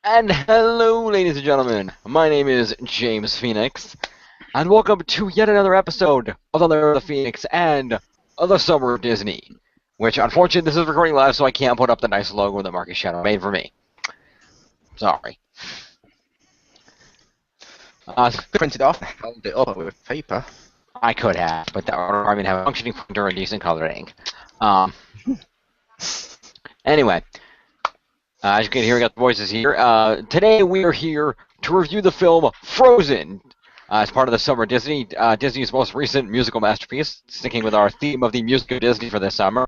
And hello, ladies and gentlemen. My name is James Phoenix, and welcome to yet another episode of the Lair of the Phoenix and the Summer of Disney. Which, unfortunately, this is recording live, so I can't put up the nice logo that Marcus Shadow made for me. Sorry. Printed off and held it up with paper. I could have, but that would require me to have a functioning printer and decent colored ink. Anyway. As you can hear, we got the voices here. Today we are here to review the film Frozen as part of the Summer Disney, Disney's most recent musical masterpiece, sticking with our theme of the music of Disney for this summer.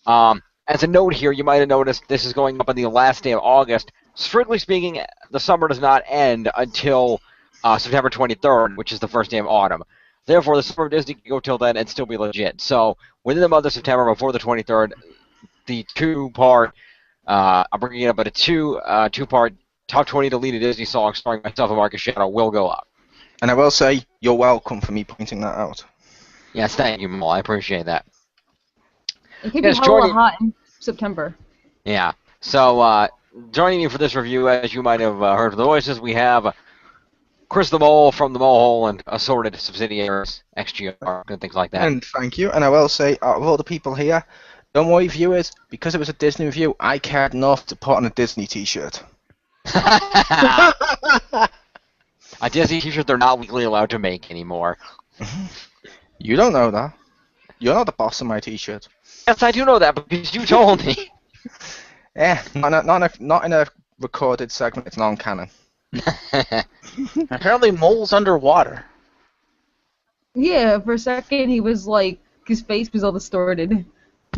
As a note here, you might have noticed this is going up on the last day of August. Strictly speaking, the summer does not end until September 23rd, which is the first day of autumn. Therefore, the Summer of Disney can go till then and still be legit. So, within the month of September, before the 23rd, the two-part I'm bringing it up at a two-part top 20 deleted Disney songs starring myself and Marcus Shadow will go up. And I will say, you're welcome for me pointing that out. Yes, thank you, Mole. I appreciate that. It could be hella hot in September. Yeah. So, joining me for this review, as you might have heard from the voices, we have Chris the Mole from the Mole Hole and assorted subsidiaries, XGR, and things like that. And thank you. And I will say, out of all the people here, don't worry, viewers, because it was a Disney review, I cared enough to put on a Disney t-shirt. A Disney t-shirt they're not legally allowed to make anymore. You don't know that. You're not the boss of my t-shirt. Yes, I do know that, because you told me. Yeah, not in a recorded segment, it's non-canon. Apparently Mole's underwater. Yeah, for a second he was like, his face was all distorted.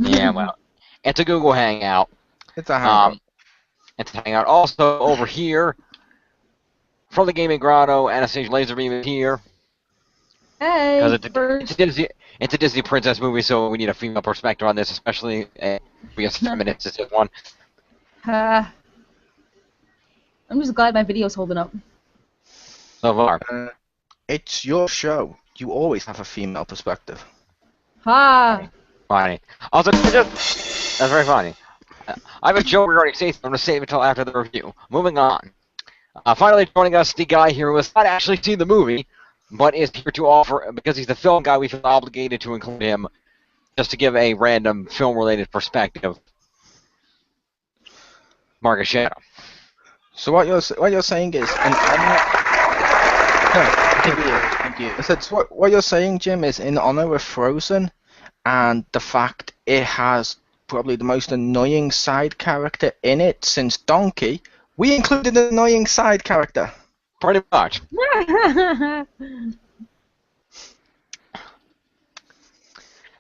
Yeah, well, it's a Google Hangout. It's a hangout. It's a hangout. Also, over here, from the Gaming Grotto, Anastasia Lazerbeam is here. Hey, it's a Disney princess movie, so we need a female perspective on this, especially because feminists is one. I'm just glad my video's holding up. So far. It's your show. You always have a female perspective. Ha! Funny. Also, that's very funny. I have a joke regarding safety. I'm going to save it until after the review. Moving on. Finally joining us, the guy here who has not actually seen the movie, but is here to offer, because he's the film guy, we feel obligated to include him just to give a random film-related perspective. Marcus Shadow. So what you're saying is, Thank you. I said, so what you're saying, Jim, is in honor of Frozen, and the fact it has probably the most annoying side character in it since Donkey, we included an annoying side character. Pretty much. Yeah, An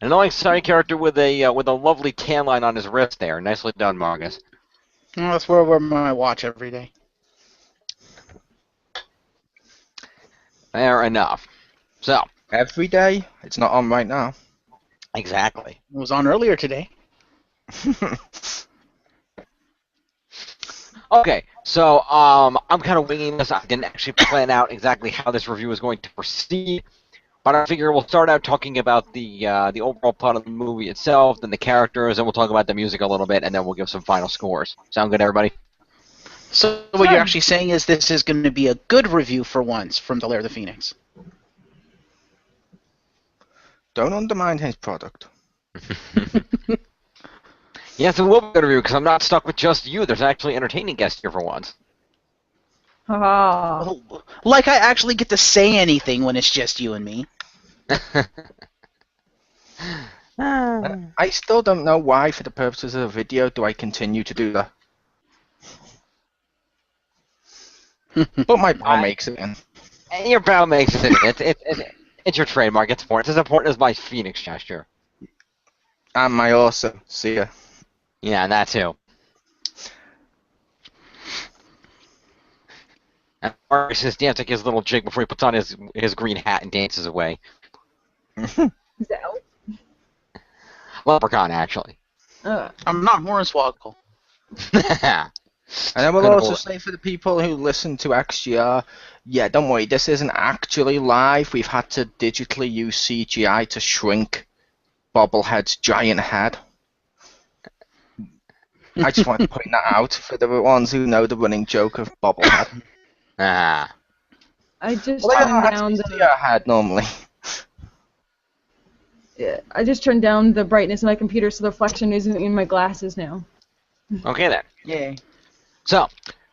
annoying side character with a lovely tan line on his wrist there. Nicely done, Marcus. Well, that's where I wear my watch every day. Fair enough. So. Every day? It's not on right now. Exactly. It was on earlier today. Okay, so I'm kind of winging this. I didn't actually plan out exactly how this review is going to proceed, but I figure we'll start out talking about the overall plot of the movie itself, then the characters, and we'll talk about the music a little bit, and then we'll give some final scores. Sound good, everybody? So what you're actually saying is this is going to be a good review for once from the Lair of the Phoenix. Don't undermine his product. Yes, it will be a good review, because I'm not stuck with just you. There's actually entertaining guests here for once. ha. Like I actually get to say anything when it's just you and me. I still don't know why, for the purposes of the video, do I continue to do that. But my pal makes it in. And your pal makes it. It's your trademark. It's important. It's as important as my Phoenix gesture. And my awesome. See ya. Yeah, and that too. And Marcus is dancing his little jig before he puts on his green hat and dances away. So? Leprechaun, actually. I'm not Hornswoggle. And I will also say for the people who listen to XGR, yeah, don't worry, this isn't actually live. We've had to digitally use CGI to shrink Bobblehead's giant head. I just want to point that out for the ones who know the running joke of bobblehead. Ah. I just Well, they turned don't down actually see our head normally. I just turned down the brightness of my computer so the reflection isn't in my glasses now. Okay then. Yay. So,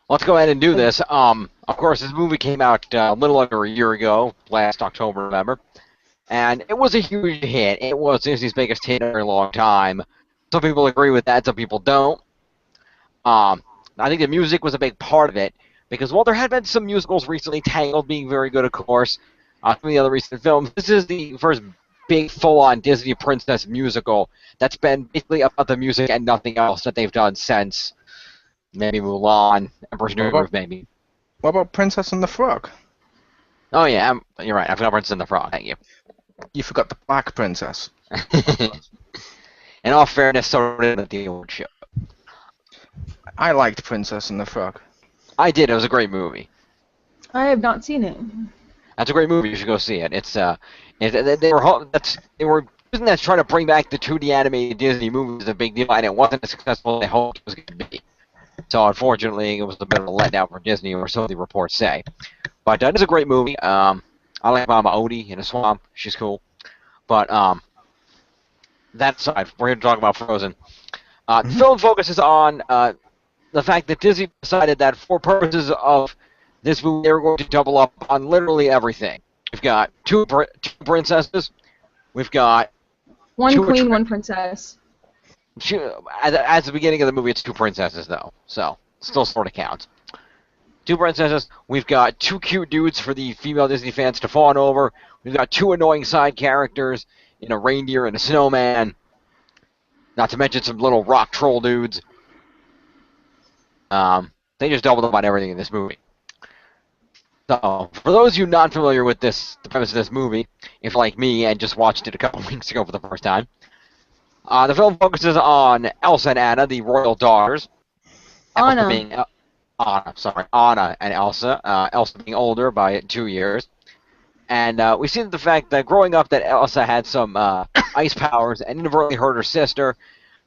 let's go ahead and do this. Of course, this movie came out a little under a year ago, last October, November, and it was a huge hit. It was Disney's biggest hit in a very long time. Some people agree with that, some people don't. I think the music was a big part of it, because while there had been some musicals recently, Tangled being very good, of course, some of the other recent films, this is the first big full-on Disney princess musical that's been basically about the music and nothing else that they've done since maybe Mulan, Emperor's New Groove, maybe. What about Princess and the Frog? Oh yeah, you're right. I forgot Princess and the Frog. Thank you. You forgot the Black Princess. In all fairness, so did the award show. I liked Princess and the Frog. I did. It was a great movie. I have not seen it. That's a great movie. You should go see it. They were using that to try to bring back the 2D animated Disney movies is a big deal, and it wasn't as successful as they hoped it was going to be. So unfortunately, it was a bit of a letdown for Disney, or so the reports say. But it is a great movie. I like Mama Odie in a swamp. She's cool. But that aside, we're here to talk about Frozen. The film focuses on the fact that Disney decided that for purposes of this movie, they were going to double up on literally everything. We've got two princesses. We've got One queen, one princess. At the beginning of the movie, it's two princesses, though, so still sort of counts. Two princesses. We've got two cute dudes for the female Disney fans to fawn over. We've got two annoying side characters in a reindeer and a snowman. Not to mention some little rock troll dudes. They just doubled up on everything in this movie. So, for those of you not familiar with the premise of this movie, if like me and just watched it a couple weeks ago for the first time, the film focuses on Elsa and Anna, the royal daughters. Anna and Elsa. Elsa being older by 2 years. And we see the fact that growing up that Elsa had some ice powers and inadvertently hurt her sister.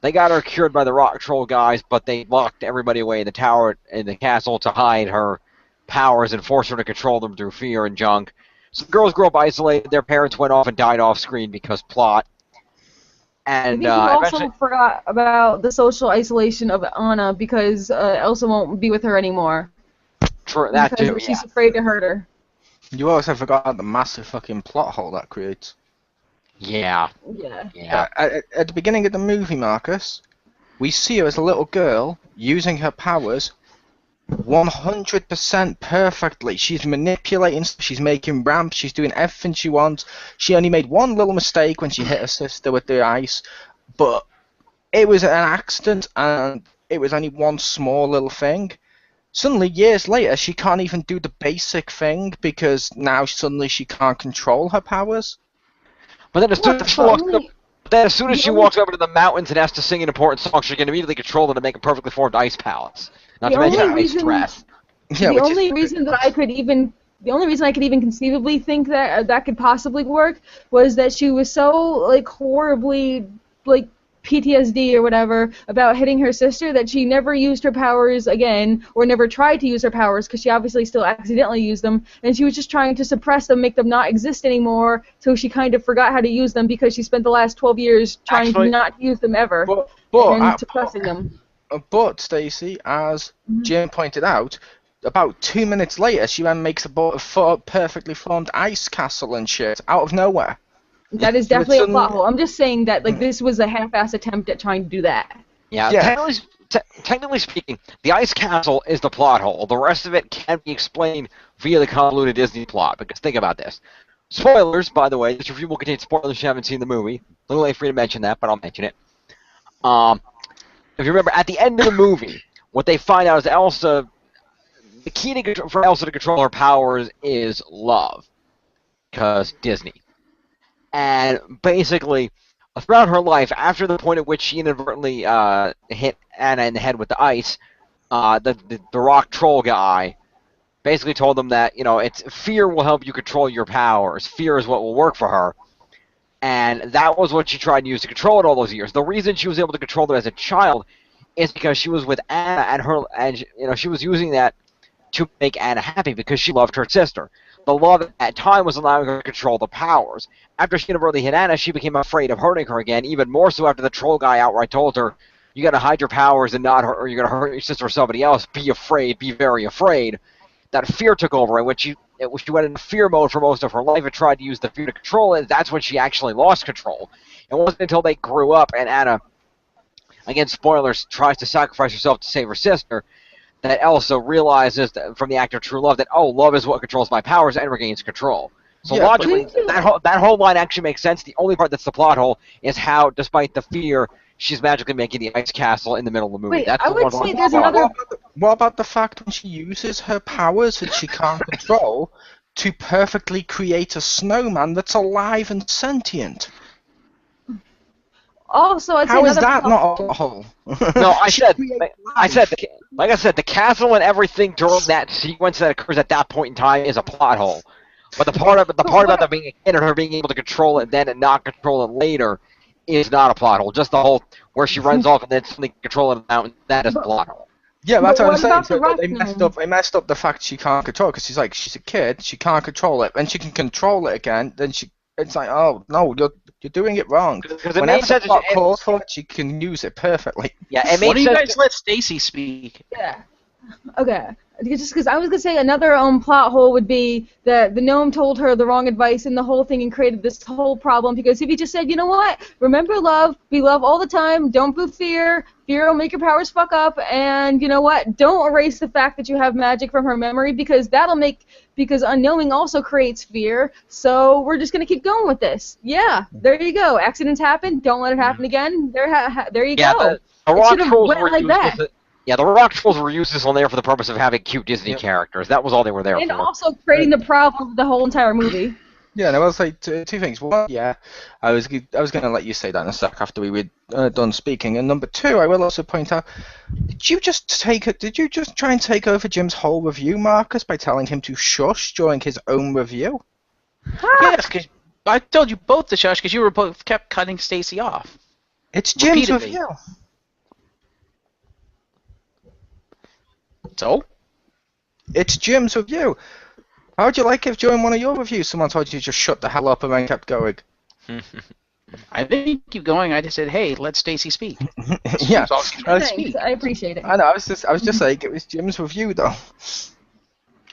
They got her cured by the rock troll guys, but they locked everybody away in the tower in the castle to hide her powers and force her to control them through fear and junk. So the girls grew up isolated. Their parents went off and died off screen because plot. And I think you also forgot about the social isolation of Anna because Elsa won't be with her anymore. True, that because too. She's afraid to hurt her. You also forgot the massive fucking plot hole that creates. Yeah. At the beginning of the movie, Marcus, we see her as a little girl using her powers 100% perfectly. She's manipulating, she's making ramps, she's doing everything she wants. She only made one little mistake when she hit her sister with the ice, but it was an accident and it was only one small little thing. Suddenly, years later, she can't even do the basic thing because now suddenly she can't control her powers. But then as soon as she walks over to the mountains and has to sing an important song, she can immediately control them to make a perfectly formed ice palace. Not to mention ice dress. Yeah, the only reason I could even conceivably think that that could possibly work was that she was so horribly PTSD or whatever about hitting her sister that she never used her powers again or never tried to use her powers because she obviously still accidentally used them and she was just trying to suppress them, make them not exist anymore, so she kind of forgot how to use them because she spent the last 12 years trying to not use them ever and suppressing them. But Stacey, as Jim pointed out, about 2 minutes later she then makes a perfectly formed ice castle and shit out of nowhere. That is definitely a plot hole. I'm just saying that this was a half-ass attempt at trying to do that. Yeah. Technically speaking, the ice castle is the plot hole. The rest of it can be explained via the convoluted Disney plot. Because think about this. Spoilers, by the way. This review will contain spoilers if you haven't seen the movie. A little late for you to mention that, but I'll mention it. If you remember, at the end of the movie, what they find out is the key for Elsa to control her powers is love. Because Disney. And basically, throughout her life, after the point at which she inadvertently hit Anna in the head with the ice, the rock troll guy basically told them that, it's fear will help you control your powers. Fear is what will work for her. And that was what she tried to use to control it all those years. The reason she was able to control them as a child is because she was with Anna, and she was using that to make Anna happy because she loved her sister. The love at time was allowing her to control the powers. After she inadvertently hit Anna, she became afraid of hurting her again, even more so after the troll guy outright told her, "You gotta hide your powers and not hurt, or you're gonna hurt your sister or somebody else. Be afraid, be very afraid." That fear took over, and when she went into fear mode for most of her life and tried to use the fear to control it, that's when she actually lost control. It wasn't until they grew up and Anna, again spoilers, tries to sacrifice herself to save her sister, that Elsa realizes that, from the act of true love, that, oh, love is what controls my powers and regains control. So Yeah, logically, that whole line actually makes sense. The only part that's the plot hole is how, despite the fear, she's magically making the ice castle in the middle of the movie. Wait, That's I the would one say part. there's another. What about the fact when she uses her powers that she can't control to perfectly create a snowman that's alive and sentient? Also, I'd say How is another that plot- not a plot hole? No, I She said, creates like I said, the castle and everything during that sequence that occurs at that point in time is a plot hole. But the part about them being a kid and her being able to control it then and not control it later is not a plot hole. Just the whole where she runs off and then suddenly controlling the mountain, that is a plot hole. Yeah, that's But what I'm what saying. about the So rock they messed gnome? up. They messed up the fact she can't control because she's a kid. She can't control it, and she can control it again. Then it's like, oh no, you're doing it wrong. Because it Whenever makes sense. the plot calls for it, she can use it perfectly. Yeah, it Why makes don't you sense. guys let Stacy speak? Yeah. Okay. Just because I was gonna say another plot hole would be that the gnome told her the wrong advice and the whole thing and created this whole problem. Because if he just said, you know what, remember love, be love all the time, don't boo fear, fear will make your powers fuck up, and you know what, don't erase the fact that you have magic from her memory because because unknowing also creates fear. So we're just gonna keep going with this. Yeah, there you go. Accidents happen. Don't let it happen again. There you Yeah, go. the It rock should've trolls went were like that. useless. Yeah, the rock trolls were useless on there for the purpose of having cute Disney Yep. characters. That was all they were there And for. also creating the problem of the whole entire movie. Yeah, and I will say two things. One, yeah, I was going to let you say that in a sec after we were done speaking. And number two, I will also point out, did you just try and take over Jim's whole review, Marcus, by telling him to shush during his own review? Yes, because I told you both to shush because you were both kept cutting Stacy off. It's Jim's Repeatedly. review. So? It's Jim's review. How would you like if during one of your reviews someone told you to just shut the hell up and then kept going? I didn't keep going. I just said, hey, let Stacy speak. Yeah, So I was- Thanks, I appreciate it. I know. I was just saying it was Jim's review though.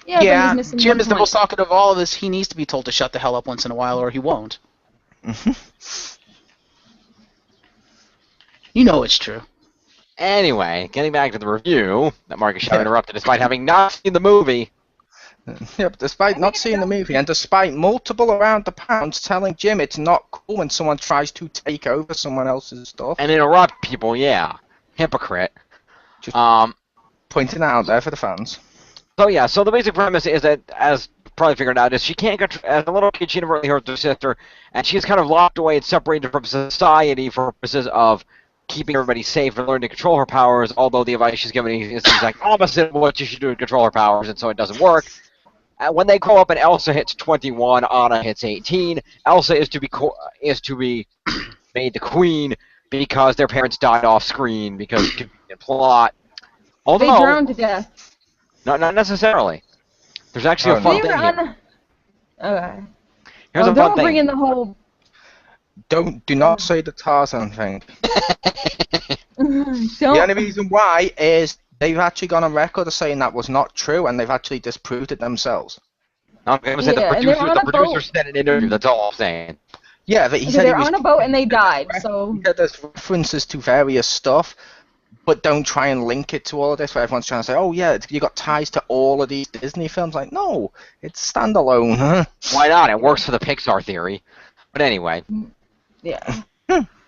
Yeah, but Yeah, he's missing Jim one is the point. most talkative of all of us. He needs to be told to shut the hell up once in a while or he won't. You know it's true. Anyway, getting back to the review that Marcus Shaw interrupted despite having not seen the movie. Yep, despite not seeing the movie and despite multiple around the pounds telling Jim it's not cool when someone tries to take over someone else's stuff. And interrupt people, yeah. Hypocrite. Just- Um, Pointing that out there for the fans. so the basic premise is that, as probably figured out, is she can't control, as a little kid, she inadvertently hurt her sister, and she's kind of locked away and separated from society for purposes of keeping everybody safe and learning to control her powers, although the advice she's given is like opposite of what you should do to control her powers, and so it doesn't work. When they grow up and Elsa hits 21, Anna hits 18, Elsa is to be made the queen because their parents died off screen because of convenient plot. They Although, drowned to death. not necessarily. There's actually a fun They were thing here. on. Okay. Here's a fun Don't thing. bring in the whole. Do not say the Tarzan thing. The Don't. only reason why is they've actually gone on record of saying that was not true, and they've actually disproved it themselves. I'm going to say Yeah, and they were on the a producer boat. said in an interview. That's all I'm saying. Yeah, but he Okay, said he they're was. on a boat and they died. So He said there's references to various stuff, but don't try and link it to all of this. Where everyone's trying to say, "Oh yeah, you got ties to all of these Disney films." Like, no, it's standalone. Huh? Why not? It works for the Pixar theory. But anyway, yeah,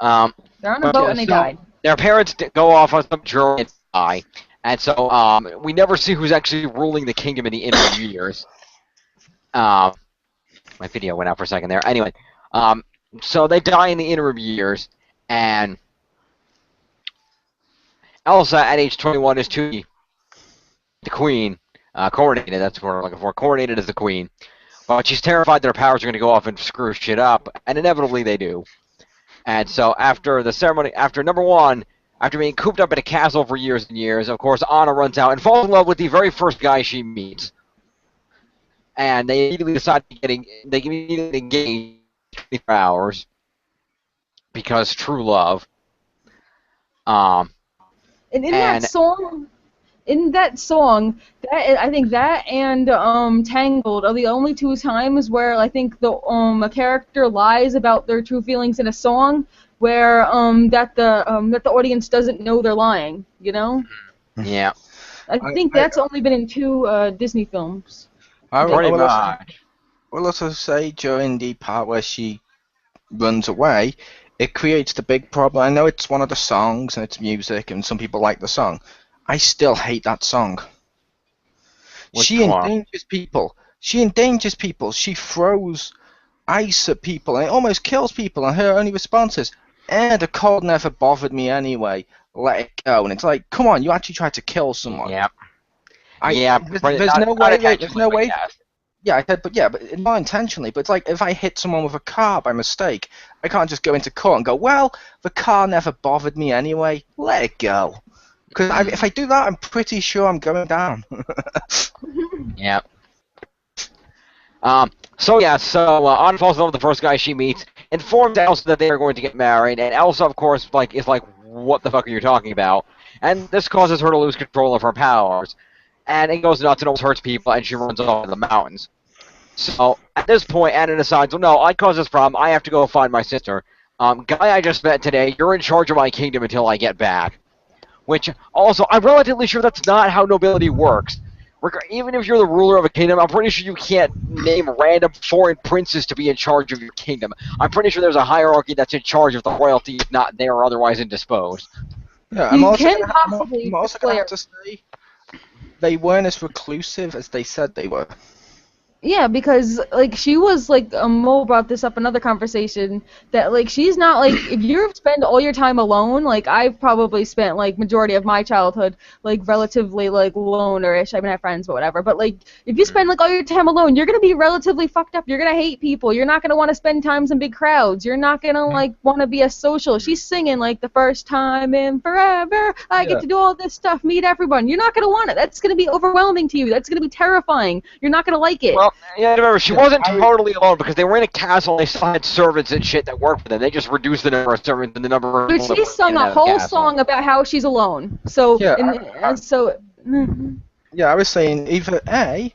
um, they're on a But, boat yeah, and they so- died. their parents go off on some journey and die. And so we never see who's actually ruling the kingdom in the interim years. My video went out for a second there. Anyway, so they die in the interim years, and Elsa at age 21 is to be the queen, coronated. That's what we're looking for. Coronated as the queen. But she's terrified that her powers are going to go off and screw shit up, and inevitably they do. And so after the ceremony, after number one, after being cooped up in a castle for years and years, of course, Anna runs out and falls in love with the very first guy she meets. And they immediately decide they immediately engage 24 hours because true love. And in And- that song, that I think that and Tangled are the only two times where I think a character lies about their true feelings in a song, where that the audience doesn't know they're lying. You know? Yeah. I think that's only been in two Disney films. Pretty much. We'll also say during the part where she runs away, it creates the big problem. I know it's one of the songs and it's music and some people like the song. I still hate that song. She endangers people. She throws ice at people and it almost kills people, and her only response is, the cold never bothered me anyway. Let it go. And it's like, come on, you actually tried to kill someone. Yeah. There's no way. Yeah, I said, but not intentionally. But it's like if I hit someone with a car by mistake, I can't just go into court and go, well, the car never bothered me anyway. Let it go. Because if I do that, I'm pretty sure I'm going down. Yeah. So Anna falls in love with the first guy she meets, informs Elsa that they are going to get married, and Elsa, of course, is like, what the fuck are you talking about? And this causes her to lose control of her powers. And it goes nuts and almost hurts people, and she runs off in the mountains. So, at this point, Anna decides, well, no, I caused this problem, I have to go find my sister. Guy I just met today, you're in charge of my kingdom until I get back. Which, also, I'm relatively sure that's not how nobility works. Even if you're the ruler of a kingdom, I'm pretty sure you can't name random foreign princes to be in charge of your kingdom. I'm pretty sure there's a hierarchy that's in charge of the royalty if not there or otherwise indisposed. Yeah, I'm also going to have to say they weren't as reclusive as they said they were. Yeah, because like she was like Mo brought this up in another conversation that like she's not like if you spend all your time alone, like I've probably spent like majority of my childhood like relatively like lonerish. I mean I have friends but whatever. But like if you spend like all your time alone, you're gonna be relatively fucked up. You're gonna hate people. You're not gonna want to spend times in big crowds. You're not gonna like want to be a social. She's singing like the first time in forever. I get to do all this stuff, meet everyone. You're not gonna want it. That's gonna be overwhelming to you. That's gonna be terrifying. You're not gonna like it. Well, yeah, remember, she wasn't totally alone because they were in a castle and they still had servants and shit that worked for them. They just reduced the number of servants and the number of people. But she sung a whole song about how she's alone. So, Yeah, I was saying either A,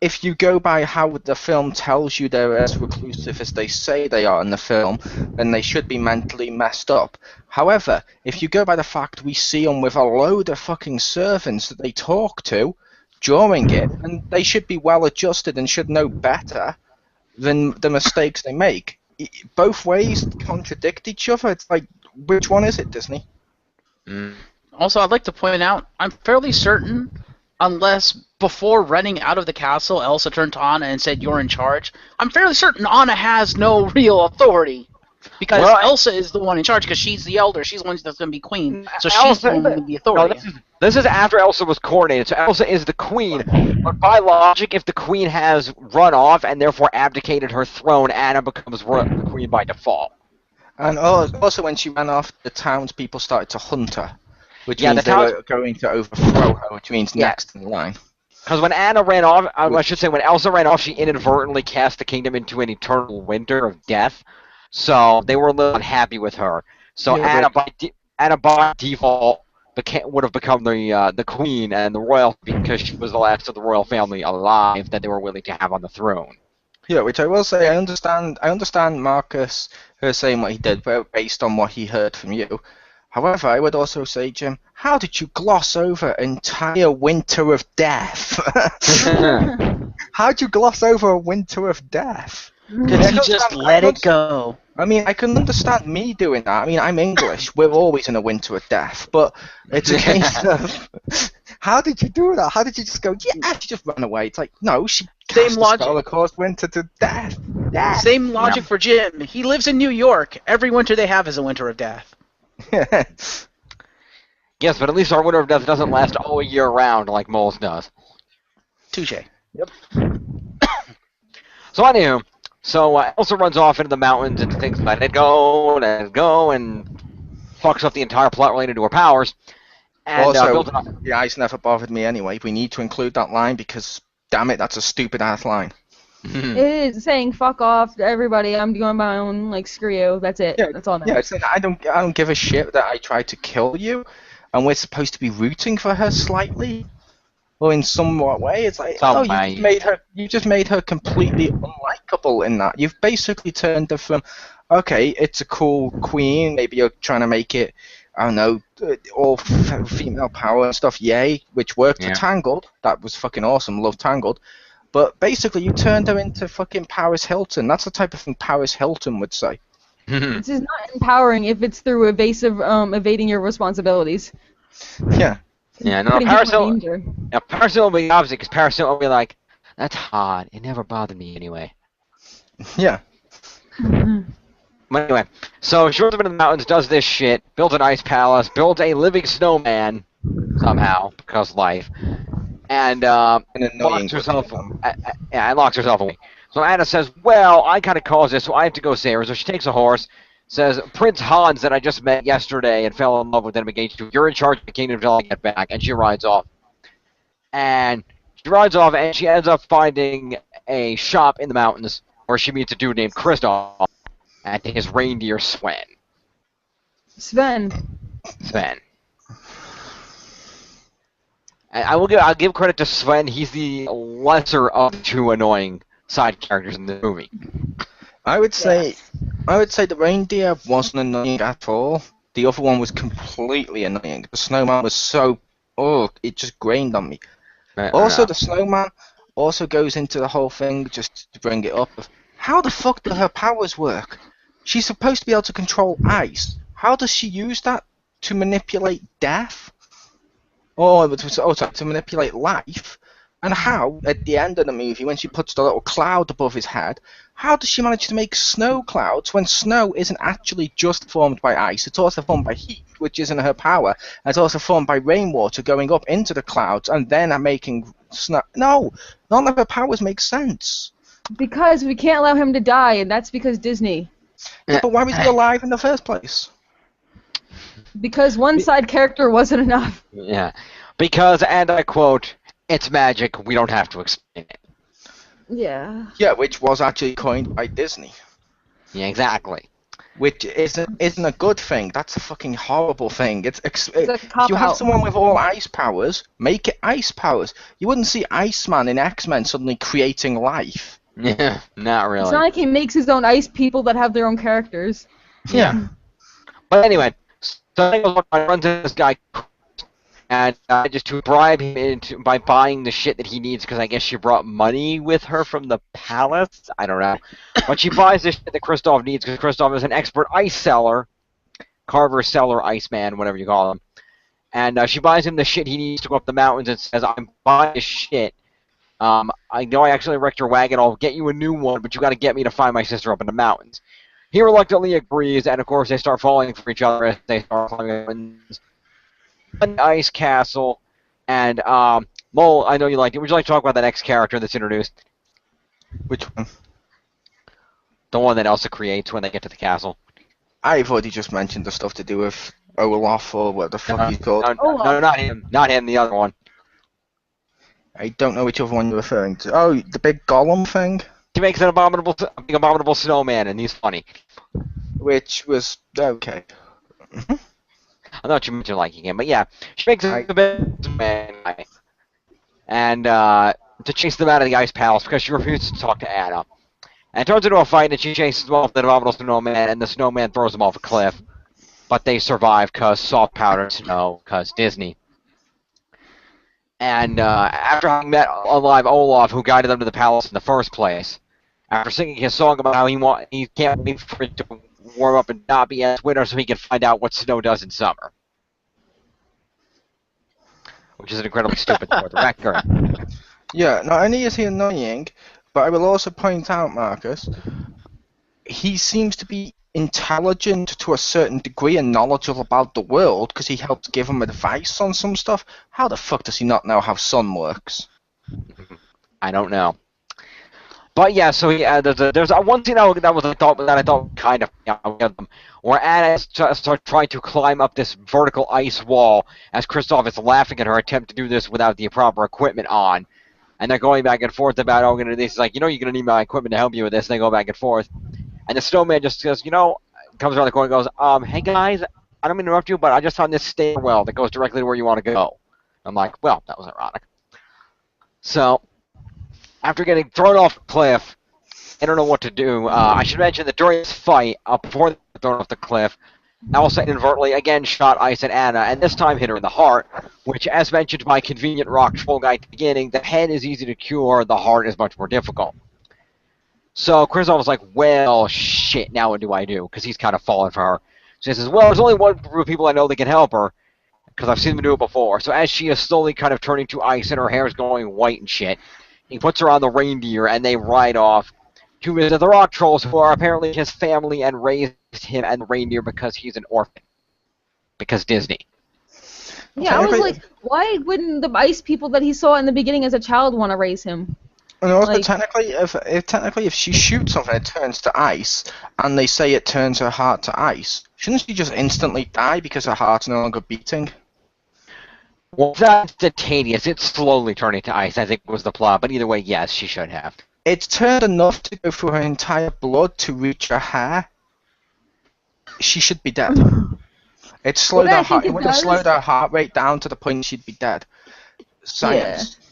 if you go by how the film tells you they're as reclusive as they say they are in the film, then they should be mentally messed up. However, if you go by the fact we see them with a load of fucking servants that they talk to during it, and they should be well adjusted and should know better than the mistakes they make. Both ways contradict each other. It's like, which one is it, Disney? Also, I'd like to point out, I'm fairly certain, unless before running out of the castle, Elsa turned to Anna and said, "You're in charge," I'm fairly certain Anna has no real authority. Because Elsa is the one in charge, because she's the elder, she's the one that's going to be queen, so she's the one with the authority. No, this is after Elsa was coronated, so Elsa is the queen, but by logic, if the queen has run off and therefore abdicated her throne, Anna becomes the queen by default. And also when she ran off, the townspeople started to hunt her, which means they were going to overthrow her, which means next in line. Because when Anna ran off, I should say when Elsa ran off, she inadvertently cast the kingdom into an eternal winter of death. So they were a little unhappy with her. So Anna by default would have become the queen and the royal because she was the last of the royal family alive that they were willing to have on the throne. Yeah, which I will say, I understand Marcus saying what he did based on what he heard from you. However, I would also say, Jim, how did you gloss over an entire winter of death? How'd you gloss over a winter of death? Because he just let it go. I mean, I can understand me doing that. I mean, I'm English. We're always in a winter of death. But it's a case of, how did you do that? How did you just go, yeah, she just ran away? It's like, no, she cast a spell that caused winter to death. Same logic for Jim. He lives in New York. Every winter they have is a winter of death. Yes, but at least our winter of death doesn't last all year round like Mole's does. Touche. Yep. So anywho, Elsa runs off into the mountains and thinks, let it go, and fucks up the entire plot related to her powers. And Also, builds an, the ice never bothered me anyway. We need to include that line because, damn it, that's a stupid ass line. It is saying fuck off to everybody. I'm doing my own, like, screw you. That's it. Yeah, That's all. yeah. It's like, I don't give a shit that I tried to kill you, and we're supposed to be rooting for her slightly, or in somewhat way. It's like, Some oh, way. you just made her completely unlikable in that. You've basically turned her from, okay, it's a cool queen. Maybe you're trying to make it, I don't know, all female power and stuff. Yay, which worked for Yeah. Tangled. That was fucking awesome. Love Tangled. But basically, you turned her into fucking Paris Hilton. That's the type of thing Paris Hilton would say. This is not empowering if it's through evading your responsibilities. Yeah. Yeah, no, Putting Paris people in Hilton. danger. Now, Paris Hilton will be the opposite, because Paris Hilton will be like, that's hot. It never bothered me anyway. Yeah. But anyway, so she runs up into the mountains, does this shit, builds an ice palace, builds a living snowman, somehow, because life, and An annoying locks herself, looking and locks herself away. So Anna says, well, I kind of caused this, so I have to go save her. So she takes a horse, says, Prince Hans that I just met yesterday and fell in love with and I'm engaged to, you're in charge of the kingdom until I get back, and she rides off. And she rides off, and she ends up finding a shop in the mountains where she meets a dude named Chriz and his reindeer Sven. Sven. And I'll give credit to Sven. He's the lesser of the two annoying side characters in the movie. I would say the reindeer wasn't annoying at all. The other one was completely annoying. The snowman was so it just grained on me. Also, the snowman also goes into the whole thing just to bring it up. Of how the fuck do her powers work? She's supposed to be able to control ice. How does she use that to manipulate death? To manipulate life? And how, at the end of the movie, when she puts the little cloud above his head, how does she manage to make snow clouds when snow isn't actually just formed by ice? It's also formed by heat, which isn't her power. And it's also formed by rainwater going up into the clouds and then making snow. No, none of her powers make sense. Because we can't allow him to die, and that's because Disney. Yeah, but why was he alive in the first place? Because one side character wasn't enough. Yeah, because, and I quote, it's magic, we don't have to explain it. Yeah. Yeah, which was actually coined by Disney. Yeah, exactly. Which isn't a good thing. That's a fucking horrible thing. It's a If you have someone with all ice powers, make it ice powers. You wouldn't see Iceman in X-Men suddenly creating life. Yeah, not really. It's not like he makes his own ice people that have their own characters. Yeah. But anyway, so I runs into this guy, and just to bribe him by buying the shit that he needs, because I guess she brought money with her from the palace. I don't know. But she buys the shit that Kristoff needs, because Kristoff is an expert ice seller, carver, seller, iceman, whatever you call him. And she buys him the shit he needs to go up the mountains and says, I'm buying this shit. I know I actually wrecked your wagon. I'll get you a new one, but you got to get me to find my sister up in the mountains. He reluctantly agrees, and of course they start falling for each other as they start climbing the mountains. An ice castle, and Mole, I know you liked it. Would you like to talk about that next character that's introduced? Which one? The one that Elsa creates when they get to the castle. I've already just mentioned the stuff to do with Olaf or what the fuck he's called. No, not him. Not him, the other one. I don't know which other one you're referring to. Oh, the big golem thing? He makes an abominable snowman, and he's funny. Which was okay. I thought you mentioned liking him, but yeah, she makes a bit snowman, and to chase them out of the ice palace because she refuses to talk to Anna. And it turns into a fight, and she chases them off the abominable snowman, and the snowman throws them off a cliff. But they survive because soft powdered snow, because Disney. And after having met alive Olaf, who guided them to the palace in the first place, after singing his song about how he can't wait for it to warm up and not be as winter so he can find out what snow does in summer. Which is an incredibly stupid for the record. Yeah, not only is he annoying, but I will also point out, Marcus, he seems to be intelligent to a certain degree and knowledgeable about the world because he helps give him advice on some stuff. How the fuck does he not know how sun works? I don't know. But yeah, so there's one scene that I thought kind of where Anna starts trying to climb up this vertical ice wall as Kristoff is laughing at her attempt to do this without the proper equipment on, and they're going back and forth about I'm gonna do this. He's like, you're gonna need my equipment to help you with this. And they go back and forth, and the snowman just goes, comes around the corner and goes, hey guys, I don't mean to interrupt you, but I just found this stairwell that goes directly to where you want to go. I'm like, well, that was ironic. So, after getting thrown off a cliff, I don't know what to do. I should mention that during this fight, before they were thrown off the cliff, Elsa inadvertently again shot ice at Anna, and this time hit her in the heart, which, as mentioned by Convenient Rock Troll Guy at the beginning, the head is easy to cure, the heart is much more difficult. So Chriz was like, well, shit, now what do I do? Because he's kind of fallen for her. So he says, well, there's only one group of people I know that can help her, because I've seen them do it before. So as she is slowly kind of turning to ice and her hair is going white and shit, he puts her on the reindeer and they ride off to visit the rock trolls, who are apparently his family and raised him and the reindeer because he's an orphan. Because Disney. Yeah, I was like, why wouldn't the ice people that he saw in the beginning as a child want to raise him? And also, technically, if she shoots something, it turns to ice, and they say it turns her heart to ice, shouldn't she just instantly die because her heart's no longer beating? Well, that's instantaneous. It's slowly turning to ice, I think was the plot. But either way, yes, she should have. It's turned enough to go through her entire blood to reach her hair. She should be dead. It slowed her heart. It would have slowed her heart rate down to the point she'd be dead. Science. Yeah.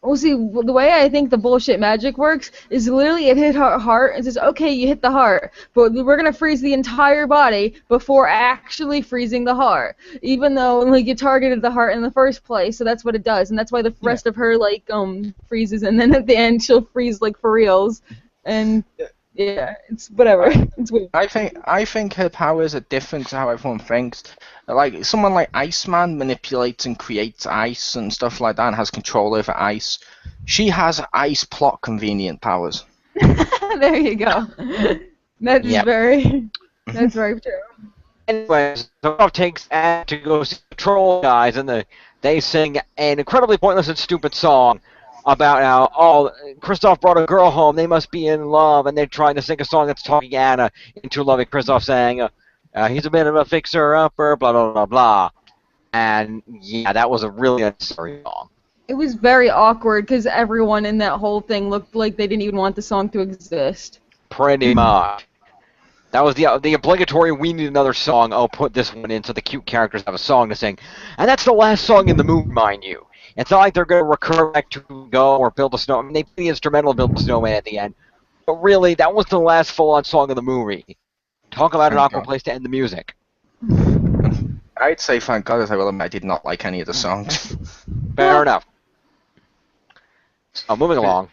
Well, see, the way I think the bullshit magic works is literally it hit her heart and says, okay, you hit the heart, but we're going to freeze the entire body before actually freezing the heart, even though you targeted the heart in the first place, so that's what it does, and that's why the rest of her, freezes, and then at the end she'll freeze, for reals, and... Yeah, it's whatever. It's weird. I think her powers are different to how everyone thinks. Like someone like Iceman manipulates and creates ice and stuff like that and has control over ice. She has ice plot convenient powers. There you go. That's very true. Anyways, the takes Anne to go see the troll guys, and they sing an incredibly pointless and stupid song about how, Kristoff brought a girl home, they must be in love, and they're trying to sing a song that's talking Anna into loving Kristoff, saying, he's a bit of a fixer-upper, blah, blah, blah, blah. And, yeah, that was a really unnecessary song. It was very awkward, because everyone in that whole thing looked like they didn't even want the song to exist. Pretty much. That was the obligatory, we need another song, put this one in so the cute characters have a song to sing. And that's the last song in the movie, mind you. It's not like they're going to recur back to Go or Build a Snowman. I mean, they play the instrumental Build a Snowman at the end. But really, that was the last full-on song of the movie. Talk about an awkward place to end the music. I'd say, thank God, as I will admit, I did not like any of the songs. Fair enough. So, moving along.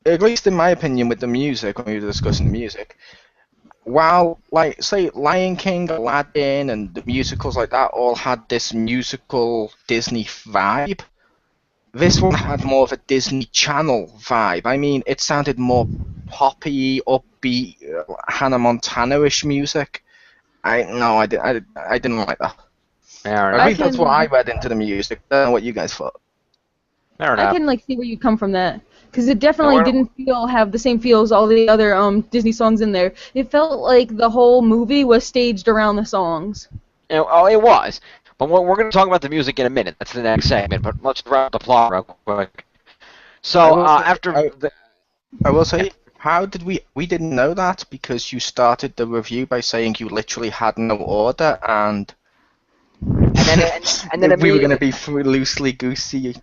At least in my opinion, with the music, when we were discussing the music, while, say, Lion King, Aladdin, and the musicals like that all had this musical Disney vibe, this one had more of a Disney Channel vibe. I mean, it sounded more poppy, upbeat, Hannah Montana-ish music. I didn't like that. Fair I think that's what I read into the music. I don't know what you guys thought. Fair enough. I can see where you come from that, because it definitely didn't have the same feel as all the other Disney songs in there. It felt like the whole movie was staged around the songs. It was. But we're going to talk about the music in a minute. That's the next segment. But let's wrap the plot real quick. So I will say, how did we didn't know that because you started the review by saying you literally had no order and then we were going to be loosely goosey. You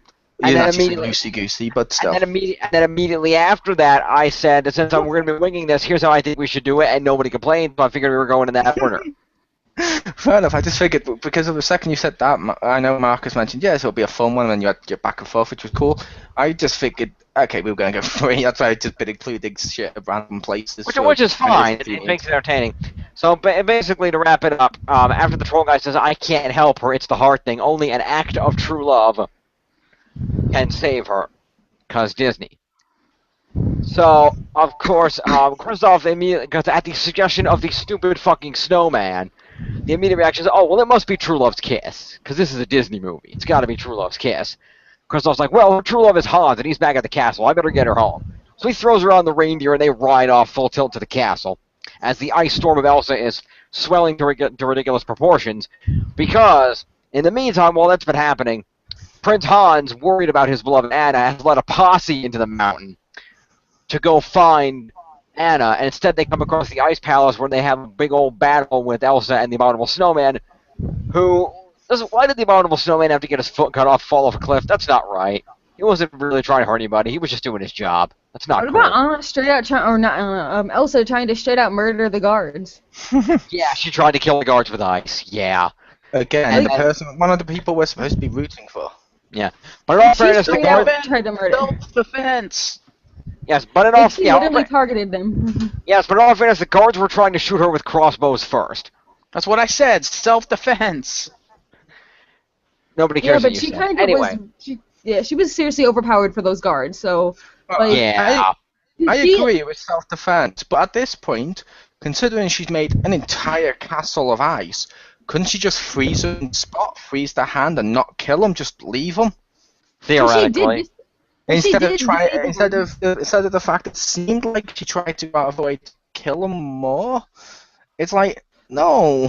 didn't actually say loosey goosey, but still. And then immediately after that, I said, since we're going to be winging this, here's how I think we should do it, and nobody complained, so I figured we were going in that order. Fair enough. I just figured because of the second you said that, I know Marcus mentioned yes, it'll be a fun one, and you had your back and forth, which was cool. I just figured, okay, we were going to go for it. That's why I just been including shit at random places. Which is fine. It makes it entertaining. So basically, to wrap it up, after the troll guy says, "I can't help her. It's the hard thing. Only an act of true love can save her," because Disney. So, of course, Kristoff immediately, because at the suggestion of the stupid fucking snowman, the immediate reaction is, oh, well, it must be True Love's Kiss, because this is a Disney movie. It's got to be True Love's Kiss. Kristoff's like, well, True Love is Hans, and he's back at the castle. I better get her home. So he throws her on the reindeer, and they ride off full tilt to the castle, as the ice storm of Elsa is swelling to ridiculous proportions, because, in the meantime, while that's been happening, Prince Hans, worried about his beloved Anna, has led a posse into the mountain to go find Anna, and instead they come across the Ice Palace where they have a big old battle with Elsa and the Abominable Snowman, who... Why did the Abominable Snowman have to get his foot cut off, fall off a cliff? That's not right. He wasn't really trying to hurt anybody. He was just doing his job. That's not What cool. about Anna straight out trying, or not Anna, Elsa trying to straight out murder the guards? Yeah, she tried to kill the guards with ice. Yeah. Again, one of the people we're supposed to be rooting for. Yeah. But in all fairness, the straight out guards... tried to murder. Self-defense. Yes, but in all... She literally targeted them. Yes, but in all fairness, the guards were trying to shoot her with crossbows first. That's what I said. Self-defense. Nobody Yeah, cares but what she you said. kind of Anyway. was. She was seriously overpowered for those guards. So, like, Yeah. I agree with self-defense, but at this point, considering she's made an entire castle of ice, couldn't she just freeze them in spot, freeze their hand, and not kill them? Just leave them Theoretically. instead of the fact it seemed like she tried to go out of the way to kill them more. It's like no.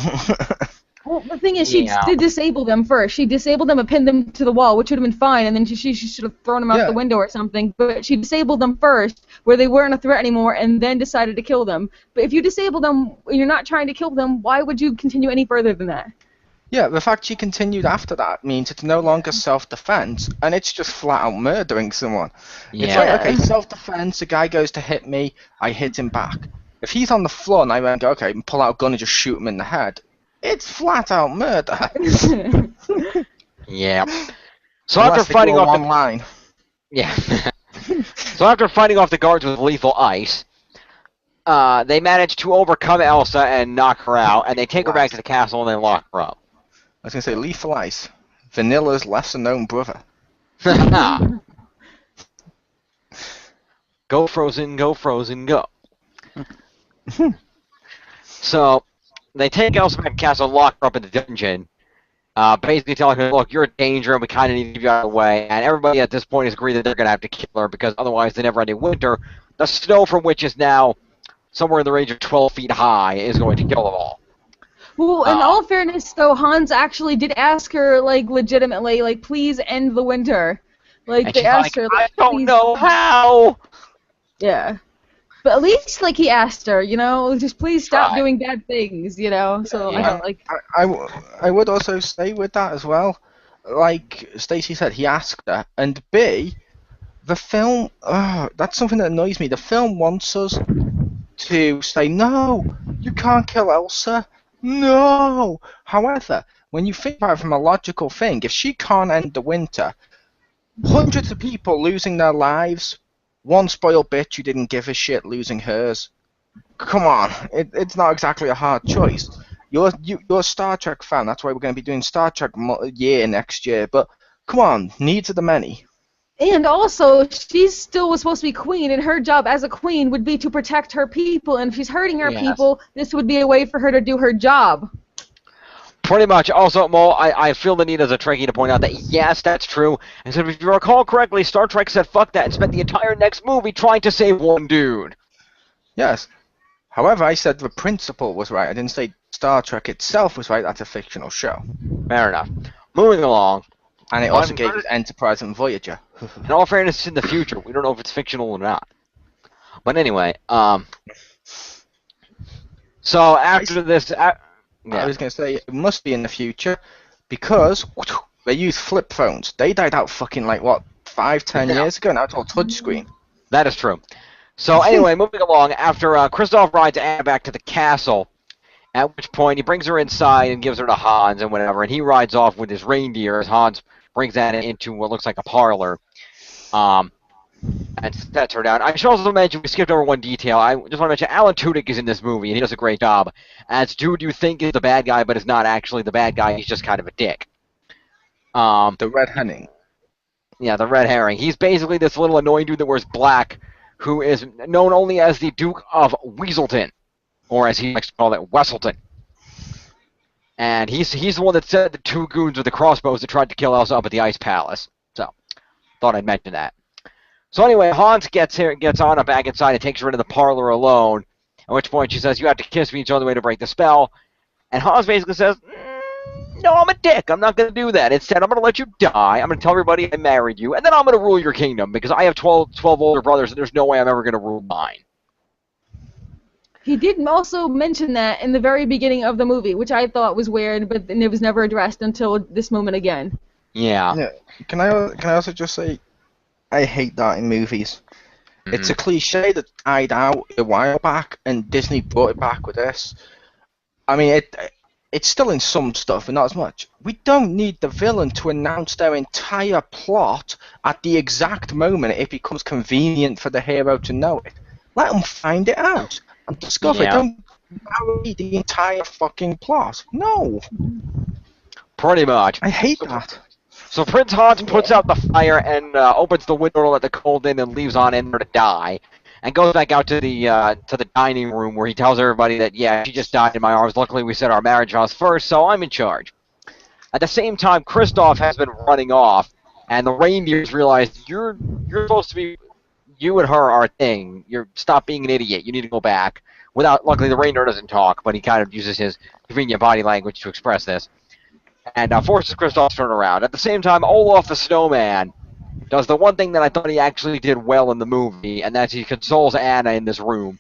Well, the thing is, she did disable them first. She disabled them and pinned them to the wall, which would have been fine, and then she should have thrown them out the window or something. But she disabled them first, where they weren't a threat anymore, and then decided to kill them. But if you disable them and you're not trying to kill them, why would you continue any further than that? Yeah, the fact she continued after that means it's no longer self-defense, and it's just flat-out murdering someone. Yeah. It's like, okay, self-defense, a guy goes to hit me, I hit him back. If he's on the floor and I then go, okay, pull out a gun and just shoot him in the head, it's flat-out murder. Yeah. So after fighting off one line. Yeah. So after fighting off the guards with lethal ice, they manage to overcome Elsa and knock her out, and they take her back to the castle and they lock her up. I was going to say lethal ice. Vanilla's lesser-known brother. Go Frozen, go Frozen, go. So they take Elsa back to the castle and lock her up in the dungeon, basically telling her, look, you're a danger and we kind of need to get you out of the way. And everybody at this point has agreed that they're going to have to kill her because otherwise the never-ending winter, the snow from which is now somewhere in the range of 12 feet high, is going to kill them all. Well, in all fairness, though, Hans actually did ask her, like, legitimately, like, please end the winter. Like, they asked her, like, I don't know how! Yeah. But at least, like, he asked her, you know, just please stop doing bad things, you know? So, I don't, like... I would also say with that as well, like Stacey said, he asked her, and B, the film, that's something that annoys me. The film wants us to say, no, you can't kill Elsa. No! However, when you think about it from a logical thing, if she can't end the winter, hundreds of people losing their lives, one spoiled bitch who didn't give a shit losing hers. Come on, it's not exactly a hard choice. You're a Star Trek fan, that's why we're going to be doing Star Trek year next year, but come on, needs of the many. And also, she still was supposed to be queen, and her job as a queen would be to protect her people, and if she's hurting her people, this would be a way for her to do her job. Pretty much. Also, Mo, I feel the need as a Trekkie to point out that, yes, that's true. And so if you recall correctly, Star Trek said fuck that and spent the entire next movie trying to save one dude. Yes. However, I said the principle was right. I didn't say Star Trek itself was right. That's a fictional show. Fair enough. Moving along. And it also gave us Enterprise and Voyager. In all fairness, it's in the future. We don't know if it's fictional or not. But anyway, so after this... I was going to say, it must be in the future, because they use flip phones. They died out fucking, like, what, 5-10 years ago? Now it's all touchscreen. That is true. So anyway, moving along, after Kristoff rides Anna back to the castle, at which point he brings her inside and gives her to Hans and whatever, and he rides off with his reindeer as Hans brings Anna into what looks like a parlor, and sets her down. I should also mention, we skipped over one detail. I just want to mention Alan Tudyk is in this movie, and he does a great job as dude you think is the bad guy, but is not actually the bad guy. He's just kind of a dick. The red herring. Yeah, the red herring. He's basically this little annoying dude that wears black, who is known only as the Duke of Weaselton, or as he likes to call it, Wesselton. And he's the one that sent the two goons with the crossbows that tried to kill Elsa up at the Ice Palace. So, thought I'd mention that. So anyway, Hans gets Anna back inside and takes her into the parlor alone. At which point she says, "You have to kiss me. It's the only way to break the spell." And Hans basically says, "No, I'm a dick. I'm not going to do that. Instead, I'm going to let you die. I'm going to tell everybody I married you, and then I'm going to rule your kingdom because I have 12 older brothers, and there's no way I'm ever going to rule mine." He did also mention that in the very beginning of the movie, which I thought was weird, but it was never addressed until this moment again. Yeah. Yeah. Can I also just say, I hate that in movies. Mm-hmm. It's a cliche that died out a while back, and Disney brought it back with this. I mean, it's still in some stuff, but not as much. We don't need the villain to announce their entire plot at the exact moment it becomes convenient for the hero to know it. Let them find it out and discover it. Yeah. Don't narrate the entire fucking plot. No. Pretty much. I hate that. So Prince Hans puts out the fire and opens the window to let the cold in and leaves Anna in there to die. And goes back out to the dining room where he tells everybody that, yeah, she just died in my arms. Luckily, we set our marriage vows first, so I'm in charge. At the same time, Kristoff has been running off, and the reindeers realize you're supposed to be, you and her are a thing. Stop being an idiot. You need to go back. Luckily, the reindeer doesn't talk, but he kind of uses his convenient body language to express this. And forces Kristoff to turn around. At the same time, Olaf the Snowman does the one thing that I thought he actually did well in the movie, and that's he consoles Anna in this room.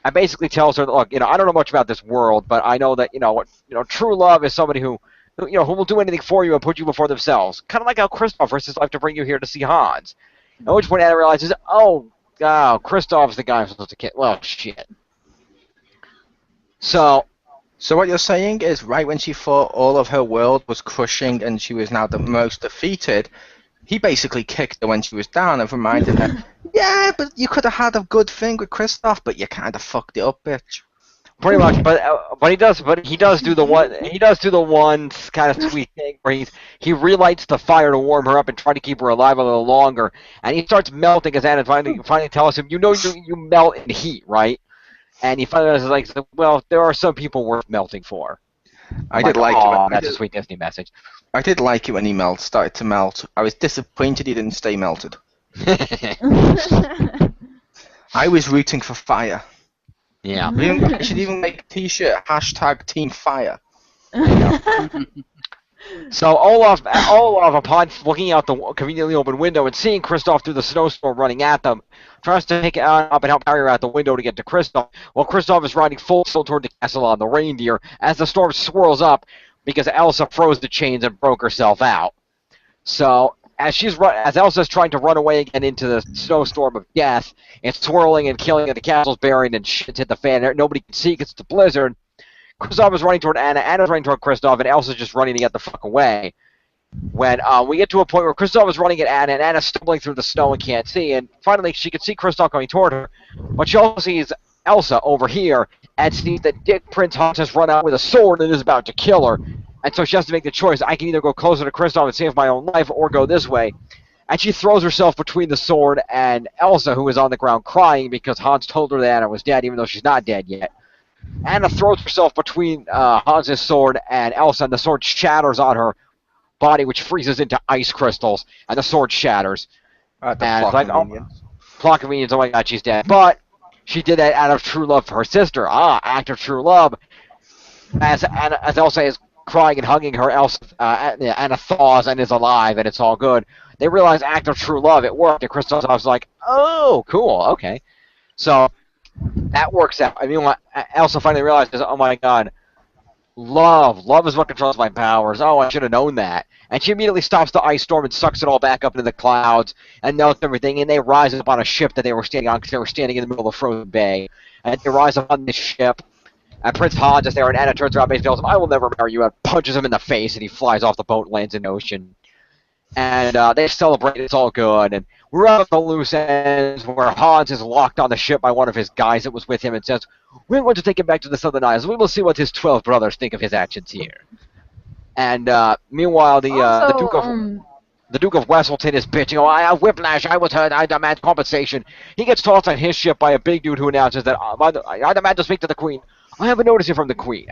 And basically tells her, look, I don't know much about this world, but I know that, true love is somebody who will do anything for you and put you before themselves. Kind of like how Kristoff risks his life to bring you here to see Hans. At which point Anna realizes, Kristoff's the guy I'm supposed to kill. Well, shit. So what you're saying is, right when she thought all of her world was crushing and she was now the most defeated, he basically kicked her when she was down and reminded her, yeah, but you could have had a good thing with Kristoff, but you kind of fucked it up, bitch. Pretty much, but he does do the one kind of sweet thing where he relights the fire to warm her up and try to keep her alive a little longer, and he starts melting as Anna finally tells him, you melt in heat, right? And he finally is like, well, there are some people worth melting for. That's a sweet Disney message. I did like it when he started to melt. I was disappointed he didn't stay melted. I was rooting for fire. Yeah. I should even make a t-shirt, #TeamFire. So Olaf, upon looking out the conveniently open window and seeing Kristoff through the snowstorm running at them, tries to take Anna up and help carry her out the window to get to Kristoff, while Kristoff is riding full tilt toward the castle on the reindeer as the storm swirls up because Elsa froze the chains and broke herself out. So as Elsa's trying to run away again into the snowstorm of death, it's swirling and killing, and the castle's buried and shit's hit the fan. Nobody can see because it's a blizzard. Kristoff is running toward Anna, Anna's running toward Kristoff, and Elsa's just running to get the fuck away. When we get to a point where Kristoff is running at Anna, and Anna's stumbling through the snow and can't see, and finally she can see Kristoff coming toward her, but she also sees Elsa over here, and sees that Prince Hans has run out with a sword and is about to kill her, and so she has to make the choice. I can either go closer to Kristoff and save my own life, or go this way. And she throws herself between the sword and Elsa, who is on the ground crying because Hans told her that Anna was dead, even though she's not dead yet. Anna throws herself between Hans' sword and Elsa, and the sword shatters on her body, which freezes into ice crystals, and the sword shatters. And it's like, plot convenience, oh my god, she's dead. But she did that out of true love for her sister. Act of true love. As Elsa is crying and hugging her, Anna thaws and is alive, and it's all good. They realize act of true love, it worked, and Kristoff's like, oh, cool, okay. So that works out. I mean, Elsa finally realizes, oh my god, love is what controls my powers. Oh, I should have known that. And she immediately stops the ice storm and sucks it all back up into the clouds and melts everything, and they rise up on a ship that they were standing on because they were standing in the middle of a frozen bay. And they rise up on this ship, and Prince Hans is there, and Anna turns around and tells him, I will never marry you, and punches him in the face, and he flies off the boat and lands in the ocean. And they celebrate, it's all good, and we're out of the loose ends where Hans is locked on the ship by one of his guys that was with him and says, we're going to take him back to the Southern Isles. We will see what his 12 brothers think of his actions here. And meanwhile, the Duke of Wesselton is bitching, oh, I have whiplash, I was hurt, I demand compensation. He gets tossed on his ship by a big dude who announces that, I demand to speak to the Queen. I have a notice here from the Queen.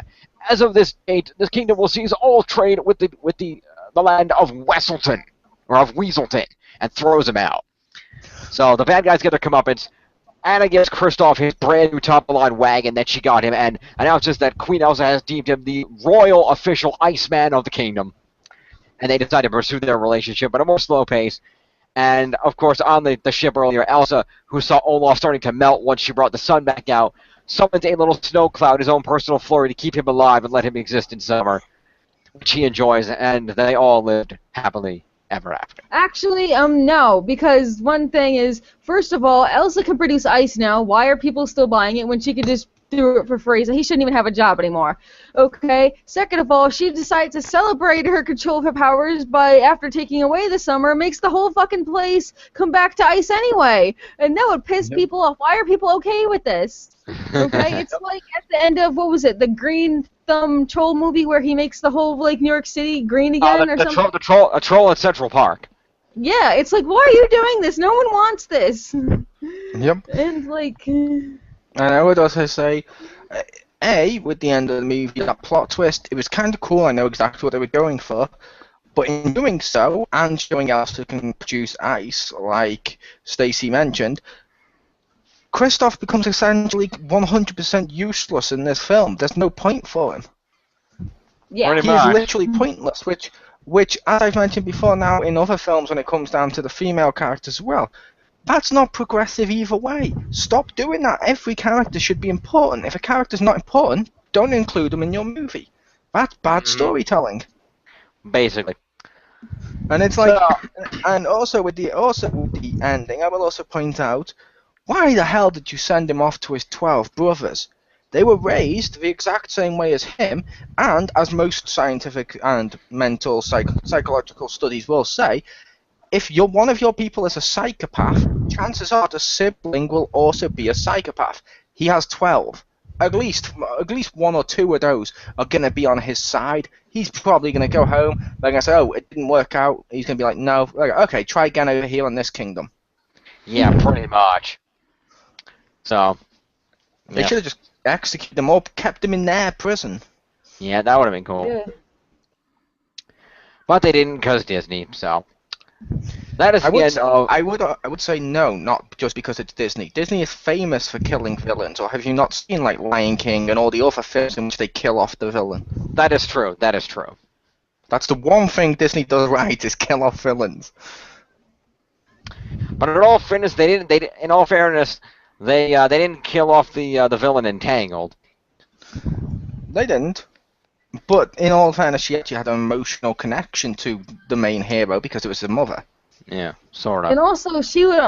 As of this date, this kingdom will seize all trade with the land of Wesselton, or of Weaselton, and throws him out. So the bad guys get their comeuppance. Anna gives Kristoff his brand new top-of-the-line wagon that she got him and announces that Queen Elsa has deemed him the royal official Iceman of the kingdom. And they decide to pursue their relationship at a more slow pace. And, of course, on the ship earlier, Elsa, who saw Olaf starting to melt once she brought the sun back out, summons a little snow cloud, his own personal flurry, to keep him alive and let him exist in summer, which he enjoys, and they all lived happily ever after. Actually, no, because one thing is, first of all, Elsa can produce ice now. Why are people still buying it when she could just do it for free? So he shouldn't even have a job anymore. Okay. Second of all, she decides to celebrate her control of her powers by, after taking away the summer, makes the whole fucking place come back to ice anyway. And that would piss people off. Why are people okay with this? Okay, it's like at the end of, what was it, the Green Thumb Troll movie where he makes the whole, like, New York City green again or something? A troll at Central Park. Yeah, it's like, why are you doing this? No one wants this. Yep. And, like... And I would also say, with the end of the movie, that plot twist, it was kind of cool. I know exactly what they were going for. But in doing so, and showing Elsa can produce ice, like Stacy mentioned, Kristoff becomes essentially 100% useless in this film. There's no point for him. Yeah. He is literally pointless, which, as I've mentioned before now, in other films when it comes down to the female characters as well, that's not progressive either way. Stop doing that. Every character should be important. If a character's not important, don't include them in your movie. That's bad storytelling. Basically. And it's like, and also with the ending, I will also point out, why the hell did you send him off to his 12 brothers? They were raised the exact same way as him, and as most scientific and mental psychological studies will say, if one of your people is a psychopath, chances are the sibling will also be a psychopath. He has 12. At least one or two of those are going to be on his side. He's probably going to go home. They're going to say, oh, it didn't work out. He's going to be like, no. Like, okay, try again over here in this kingdom. Yeah, pretty much. So, They should have just executed them or kept them in their prison. Yeah, that would have been cool. Yeah. But they didn't because Disney, so... That is the end of... I would say no, not just because it's Disney. Disney is famous for killing villains, or have you not seen, like, Lion King and all the other films in which they kill off the villain? That is true, that is true. That's the one thing Disney does right, is kill off villains. But in all fairness, they didn't kill off the villain in Tangled. They didn't. But in all fairness, she actually had an emotional connection to the main hero because it was her mother. Yeah, sort of. And also, she would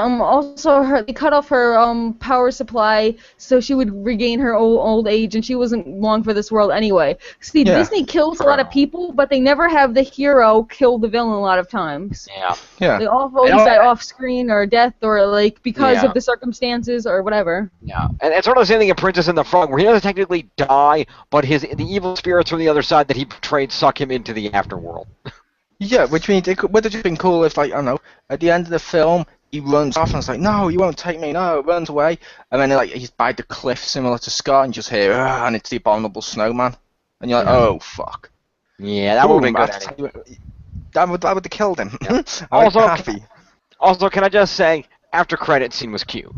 they cut off her power supply so she would regain her old age, and she wasn't long for this world anyway. See, Disney kills a lot of people, but they never have the hero kill the villain a lot of times. Yeah. They always die off screen or death or like because of the circumstances or whatever. Yeah, and it's sort of the same thing in Princess in the Front, where he doesn't technically die, but the evil spirits from the other side that he portrayed suck him into the afterworld. Yeah, which means it would have just been cool if, like, I don't know, at the end of the film, he runs off and it's like, no, you won't take me, no, runs away. And then, like, he's by the cliff similar to Scott and just hear, and it's the abominable snowman. And you're like, oh, fuck. Yeah, that would have been good. That would have killed him. Yeah. Happy. Also, can I just say, after credit scene was cute.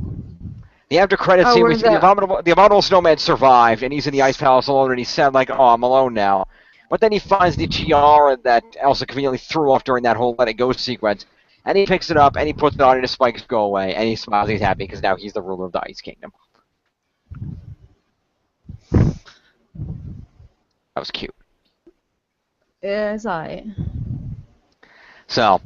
The after credit scene was the abominable snowman survived, and he's in the ice palace alone, and he said, like, oh, I'm alone now. But then he finds the tiara that Elsa conveniently threw off during that whole Let It Go sequence, and he picks it up, and he puts it on, and his spikes go away, and he smiles, he's happy, because now he's the ruler of the Ice Kingdom. That was cute. Yeah, it's alright. So,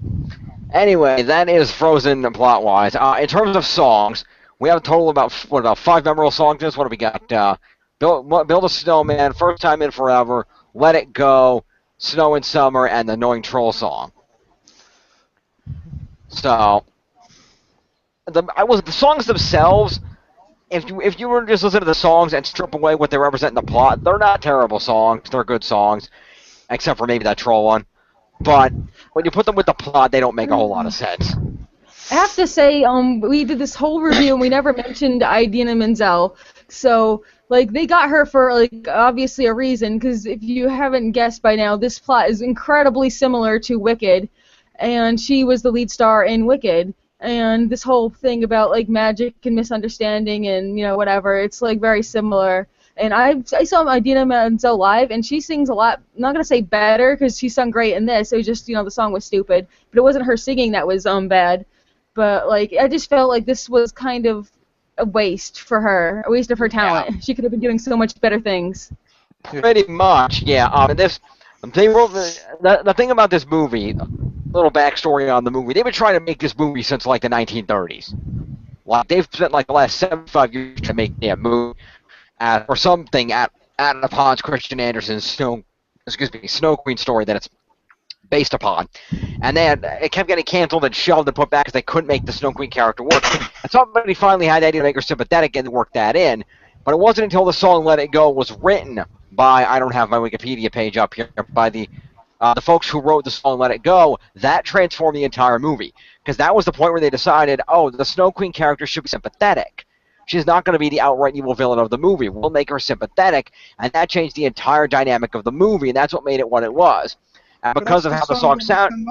anyway, that is Frozen plot-wise. In terms of songs, we have a total of about 5 memorable songs. What do we got? Build a Snowman, First Time in Forever, Let It Go, Snow in Summer, and the Annoying Troll song. So, the songs themselves, if you were to just listen to the songs and strip away what they represent in the plot, they're not terrible songs. They're good songs, except for maybe that troll one. But when you put them with the plot, they don't make a whole lot of sense. I have to say, we did this whole review and we never mentioned Idina Menzel. So, like, they got her for, like, obviously a reason, because if you haven't guessed by now, this plot is incredibly similar to Wicked, and she was the lead star in Wicked. and this whole thing about like magic and misunderstanding and whatever. It's like very similar. And I saw Idina Menzel live, and she sings a lot. I'm not gonna say better because she sung great in this. It was just the song was stupid, but it wasn't her singing that was bad. But like I just felt like this was kind of a waste for her, a waste of her talent. Yeah. She could have been doing so much better things. Pretty much, yeah. The thing about this movie, a little backstory on the movie, they've been trying to make this movie since like the 1930s. Like they've spent like the last 75 years to make that movie, or something at upon Christian Andersen's Snow Queen story that it's based upon, and it kept getting canceled and shelved and put back because they couldn't make the Snow Queen character work. And somebody finally had the idea to make her sympathetic and work that in, but it wasn't until the song "Let It Go" was written by, I don't have my Wikipedia page up here, by the folks who wrote the song "Let It Go," that transformed the entire movie, because that was the point where they decided, oh, the Snow Queen character should be sympathetic. She's not going to be the outright evil villain of the movie. We'll make her sympathetic, and that changed the entire dynamic of the movie, and that's what made it what it was. And because of how the song sounded,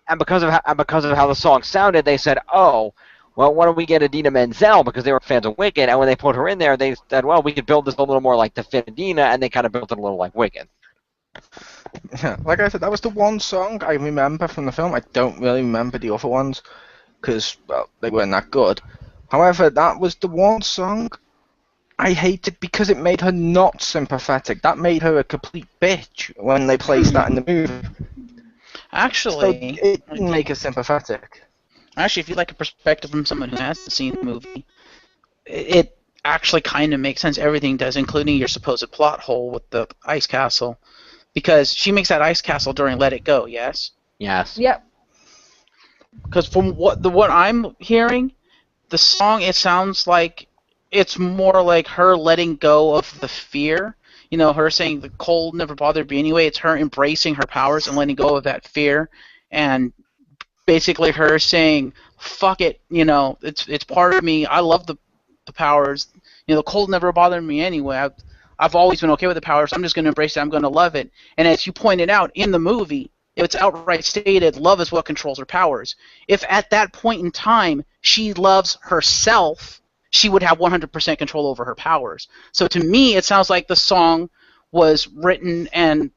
and because of how the song sounded, they said, "Oh, well, why don't we get Idina Menzel?" Because they were fans of Wicked, and when they put her in there, they said, "Well, we could build this a little more like the fit Idina," and they kind of built it a little like Wicked. Yeah, like I said, that was the one song I remember from the film. I don't really remember the other ones because, well, they weren't that good. However, that was the one song I hated because it made her not sympathetic. That made her a complete bitch when they placed that in the movie. Actually, so it didn't make her sympathetic. Actually, if you like a perspective from someone who hasn't seen the movie, it actually kind of makes sense. Everything does, including your supposed plot hole with the ice castle, because she makes that ice castle during Let It Go. Yes. Yes. Yep. Because from what I'm hearing, the song, it sounds like it's more like her letting go of the fear. Her saying the cold never bothered me anyway. It's her embracing her powers and letting go of that fear, and basically her saying, "Fuck it, it's part of me. I love the powers. The cold never bothered me anyway. I've always been okay with the powers. I'm just going to embrace it. I'm going to love it." And as you pointed out in the movie, it's outright stated, love is what controls her powers. If at that point in time she loves herself, she would have 100% control over her powers. So to me, it sounds like the song was written and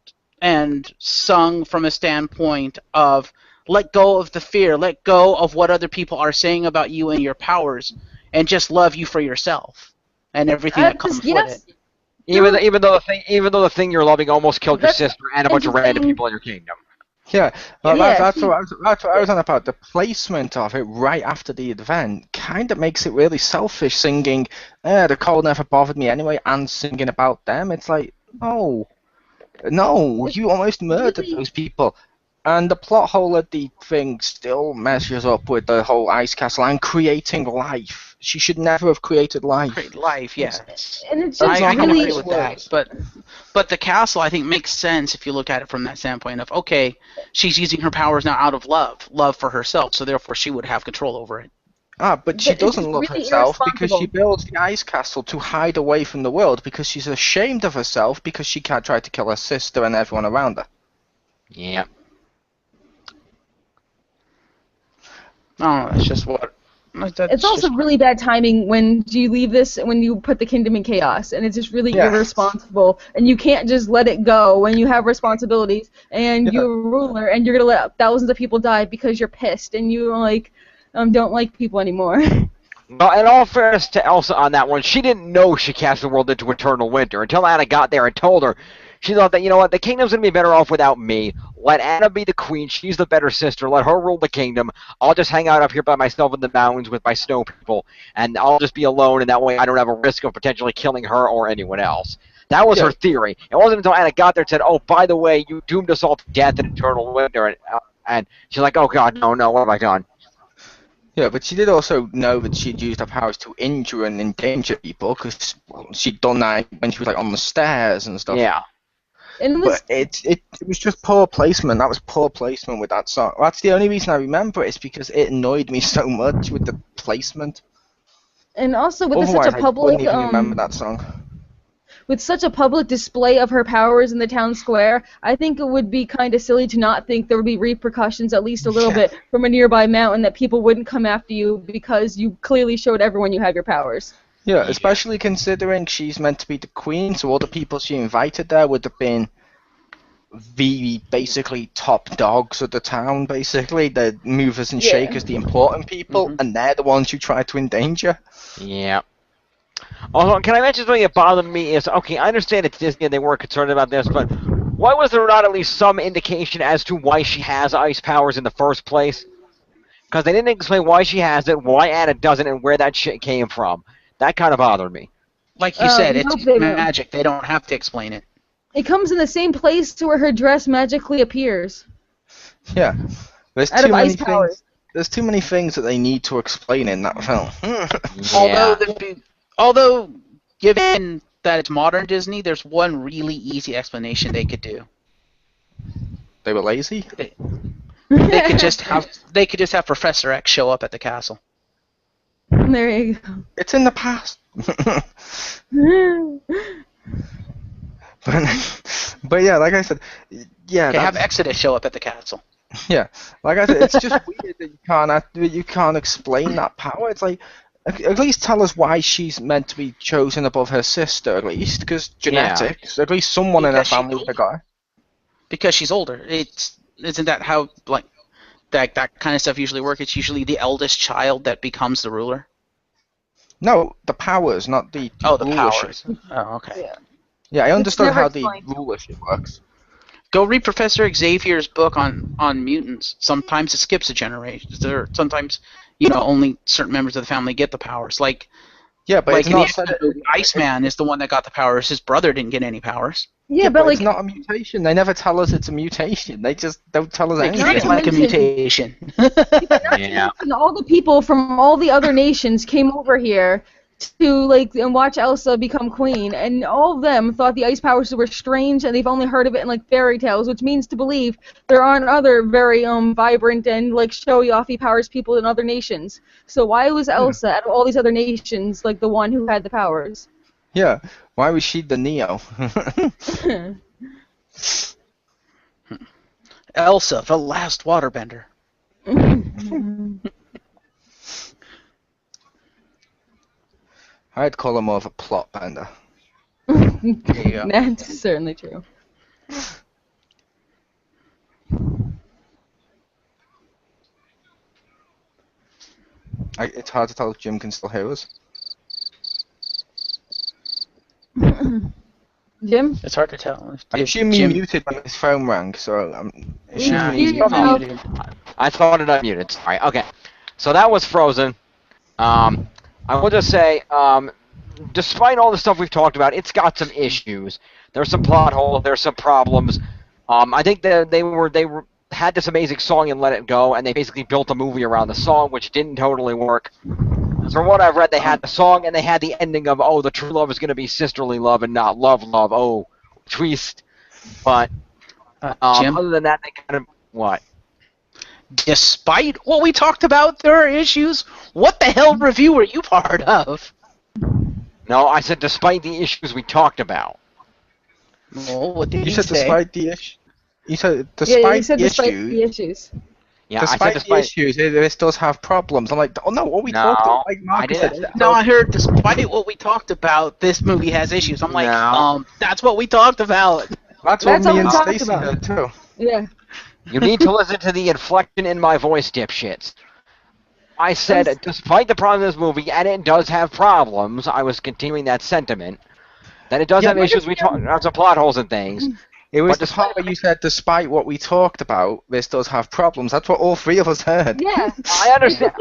sung from a standpoint of let go of the fear, let go of what other people are saying about you and your powers, and just love you for yourself and everything that comes with it. Even though the thing you're loving almost killed your sister and a bunch of random people in your kingdom. Yeah, well, that's what I was on about. The placement of it right after the event kind of makes it really selfish, singing, the cold never bothered me anyway, and singing about them. It's like, no, you almost murdered those people. And the plot hole of the thing still meshes up with the whole ice castle and creating life. She should never have created life. Create life, yes. And it's I just can really agree with that. But the castle, I think, makes sense if you look at it from that standpoint of, okay, she's using her powers now out of love for herself, so therefore she would have control over it. But she doesn't love herself because she builds the ice castle to hide away from the world because she's ashamed of herself because she can't try to kill her sister and everyone around her. Yeah. No, it's just what. It's also really bad timing when you leave this, when you put the kingdom in chaos, and it's just really irresponsible, and you can't just let it go when you have responsibilities, and you're a ruler, and you're going to let thousands of people die because you're pissed, and you don't like people anymore. Well, in all fairness to Elsa on that one, she didn't know she cast the world into eternal winter until Anna got there and told her. She thought that, the kingdom's going to be better off without me. Let Anna be the queen. She's the better sister. Let her rule the kingdom. I'll just hang out up here by myself in the mountains with my snow people, and I'll just be alone, and that way I don't have a risk of potentially killing her or anyone else. That was her theory. It wasn't until Anna got there and said, "Oh, by the way, you doomed us all to death in eternal winter," and she's like, "Oh, God, no, what have I done?" Yeah, but she did also know that she'd used her powers to injure and endanger people, because she'd done that when she was on the stairs and stuff. Yeah. But it was just poor placement. That was poor placement with that song. That's the only reason I remember it, is because it annoyed me so much with the placement. And also with Otherwise, such a public, I wouldn't even remember that song. with such a public display of her powers in the town square, I think it would be kind of silly to not think there would be repercussions, at least a little bit, from a nearby mountain, that people wouldn't come after you because you clearly showed everyone you have your powers. Yeah, especially considering she's meant to be the queen, so all the people she invited there would have been the basically top dogs of the town, basically. The movers and shakers, the important people, and they're the ones you try to endanger. Yeah. Also, can I mention something that bothered me is, okay, I understand it's Disney and they weren't concerned about this, but why was there not at least some indication as to why she has ice powers in the first place? Because they didn't explain why she has it, why Anna doesn't, and where that shit came from. That kind of bothered me. Like you said, it's magic. They don't have to explain it. It comes in the same place to where her dress magically appears. Yeah. There's Out too of many ice things. powers. There's too many things that they need to explain in that film. Yeah. Although, given that it's modern Disney, there's one really easy explanation they could do. They were lazy? They could just have Professor X show up at the castle. There you go. It's in the past. But yeah, like I said, Okay, have Exodus show up at the castle. Yeah, like I said, it's just weird that you can't explain that power. It's like, at least tell us why she's meant to be chosen above her sister, at least, because genetics. At least someone in her family would have got her. Because she's older. Isn't that how that kind of stuff usually works? It's usually the eldest child that becomes the ruler. No, the powers, not the the rulership. powers. Oh, okay. Yeah, I understood how the explained. rulership works. Go read Professor Xavier's book on mutants. Sometimes it skips a generation. Sometimes, only certain members of the family get the powers. Yeah, but like it's in the not said. movie, Iceman is the one that got the powers. His brother didn't get any powers. Yeah, but it's not a mutation. They never tell us it's a mutation. They just don't tell us They anything. treat it like a mutation. And all the people from all the other nations came over here to and watch Elsa become queen, and all of them thought the ice powers were strange, and they've only heard of it in fairy tales, which means to believe there aren't other very vibrant and showy-offy powers people in other nations. So why was Elsa out of all these other nations the one who had the powers? Yeah, why was she the Neo? Elsa, the last waterbender. I'd call her more of a plot bender. There you go. That's certainly true. It's hard to tell if Jim can still hear us. Jim? It's hard to tell. I assume he muted when his phone rang, so I'm assuming he's probably muted. I thought it unmuted. Sorry. Okay. So that was Frozen. I will just say, despite all the stuff we've talked about, it's got some issues. There's some plot holes. There's some problems. I think that they had this amazing song and Let It Go, and they basically built a movie around the song, which didn't totally work. So from what I've read, they had the song and they had the ending of, oh, the true love is going to be sisterly love and not love. Oh, twist. But Jim? other than that, they kind of what? Despite what we talked about, there are issues. What the hell review were you part of? No, I said despite the issues we talked about. Well, what did You he said say? despite the issue. You said Yeah, despite you said the despite issues. the issues. Yeah, Despite I said the despite. issues, this does have problems. I'm like, oh no, what we talked about, like Mark I didn't. said. No, I heard despite what we talked about, this movie has issues. I'm like, No. that's what we talked about. That's That's what what me and we talked Stacey about. heard too. Yeah. You need to listen to the inflection in my voice, dipshits. I said, despite the problems of this movie, and it does have problems, I was continuing that sentiment, that it does have issues, we talked about some plot holes and things. It was But the part where you said, despite what we talked about, this does have problems. That's what all three of us heard. Yeah. I understand.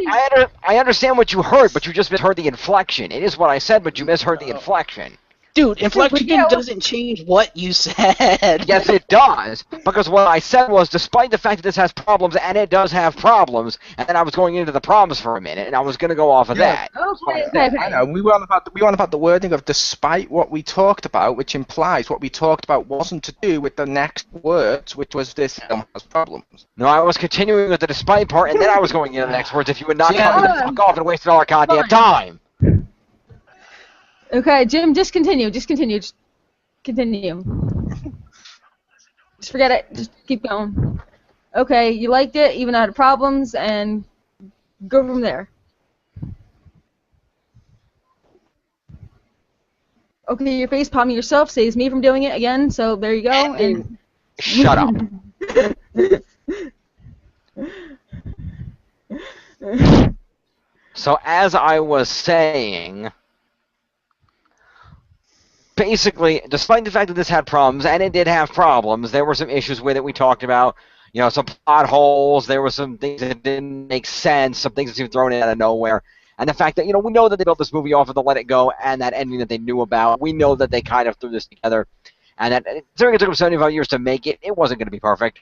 I understand what you heard, but you just misheard the inflection. It is what I said, but you misheard the inflection. Dude, inflection Yeah. doesn't change what you said. Yes, it does. Because what I said was, despite the fact that this has problems, and it does have problems, and then I was going into the problems for a minute, and I was going to go off of Yeah. that. Okay. I know. We were on about the wording of despite what we talked about, which implies what we talked about wasn't to do with the next words, which was this film has problems. No, I was continuing with the despite part, and then I was going into the next words if you would not Yeah. cut me the fuck off and wasted all our goddamn time. Okay, Jim, just continue. Continue. Just forget it. Just keep going. Okay, you liked it, even though it had problems, and go from there. Okay, your face palming yourself saves me from doing it again, so there you go. And Shut up. So as I was saying, basically, despite the fact that this had problems, and it did have problems, there were some issues with it we talked about. You know, some plot holes, there were some things that didn't make sense, some things that seemed thrown in out of nowhere. And the fact that, you know, we know that they built this movie off of the Let It Go and that ending that they knew about. We know that they kind of threw this together. And that considering it took them 75 years to make it, it wasn't going to be perfect.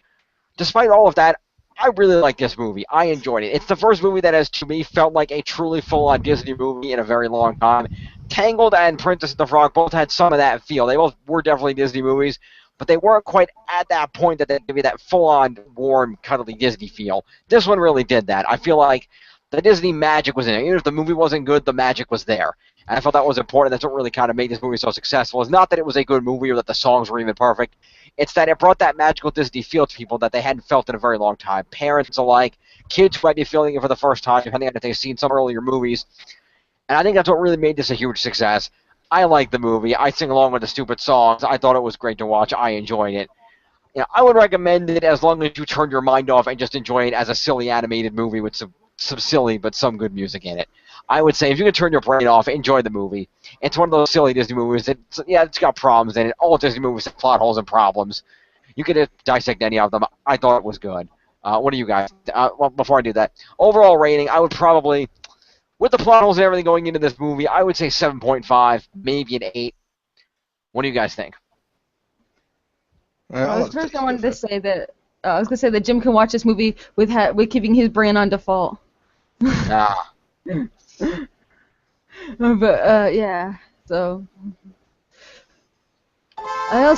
Despite all of that, I really like this movie. I enjoyed it. It's the first movie that has, to me, felt like a truly full-on Disney movie in a very long time. Tangled and Princess and the Frog both had some of that feel. They both were definitely Disney movies, but they weren't quite at that point that they give you that full-on, warm, cuddly Disney feel. This one really did that. I feel like the Disney magic was in it. Even if the movie wasn't good, the magic was there. And I felt that was important. That's what really kind of made this movie so successful. It's not that it was a good movie or that the songs were even perfect. It's that it brought that magical Disney feel to people that they hadn't felt in a very long time. Parents alike, kids who might be feeling it for the first time, depending on if they've seen some earlier movies. And I think that's what really made this a huge success. I like the movie. I sing along with the stupid songs. I thought it was great to watch. I enjoyed it. You know, I would recommend it as long as you turn your mind off and just enjoy it as a silly animated movie with some silly but some good music in it. I would say if you can turn your brain off, enjoy the movie. It's one of those silly Disney movies that, yeah, it's got problems in it. All Disney movies have plot holes and problems. You could dissect any of them. I thought it was good. What do you guys? Well, before I do that, overall rating, I would probably, with the plot holes and everything going into this movie, I would say 7.5, maybe an 8. What do you guys think? First, I wanted to say that I was gonna say that Jim can watch this movie with keeping his brain on default. Ah. But yeah, so I'll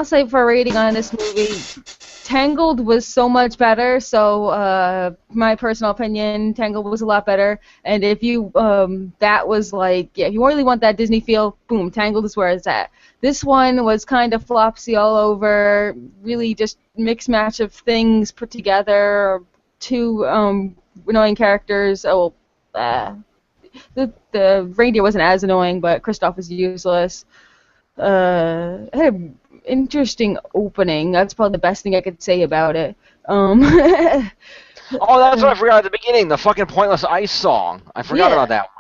say for a rating on this movie, Tangled was so much better. So my personal opinion, Tangled was a lot better. And if you that was like, yeah, if you really want that Disney feel, boom, Tangled is where it's at. This one was kind of flopsy all over, really just mix match of things put together. Two annoying characters. Oh, the reindeer wasn't as annoying, but Kristoff was useless. It had an interesting opening. That's probably the best thing I could say about it. Oh, that's what I forgot at the beginning. The fucking pointless ice song. I forgot about that one.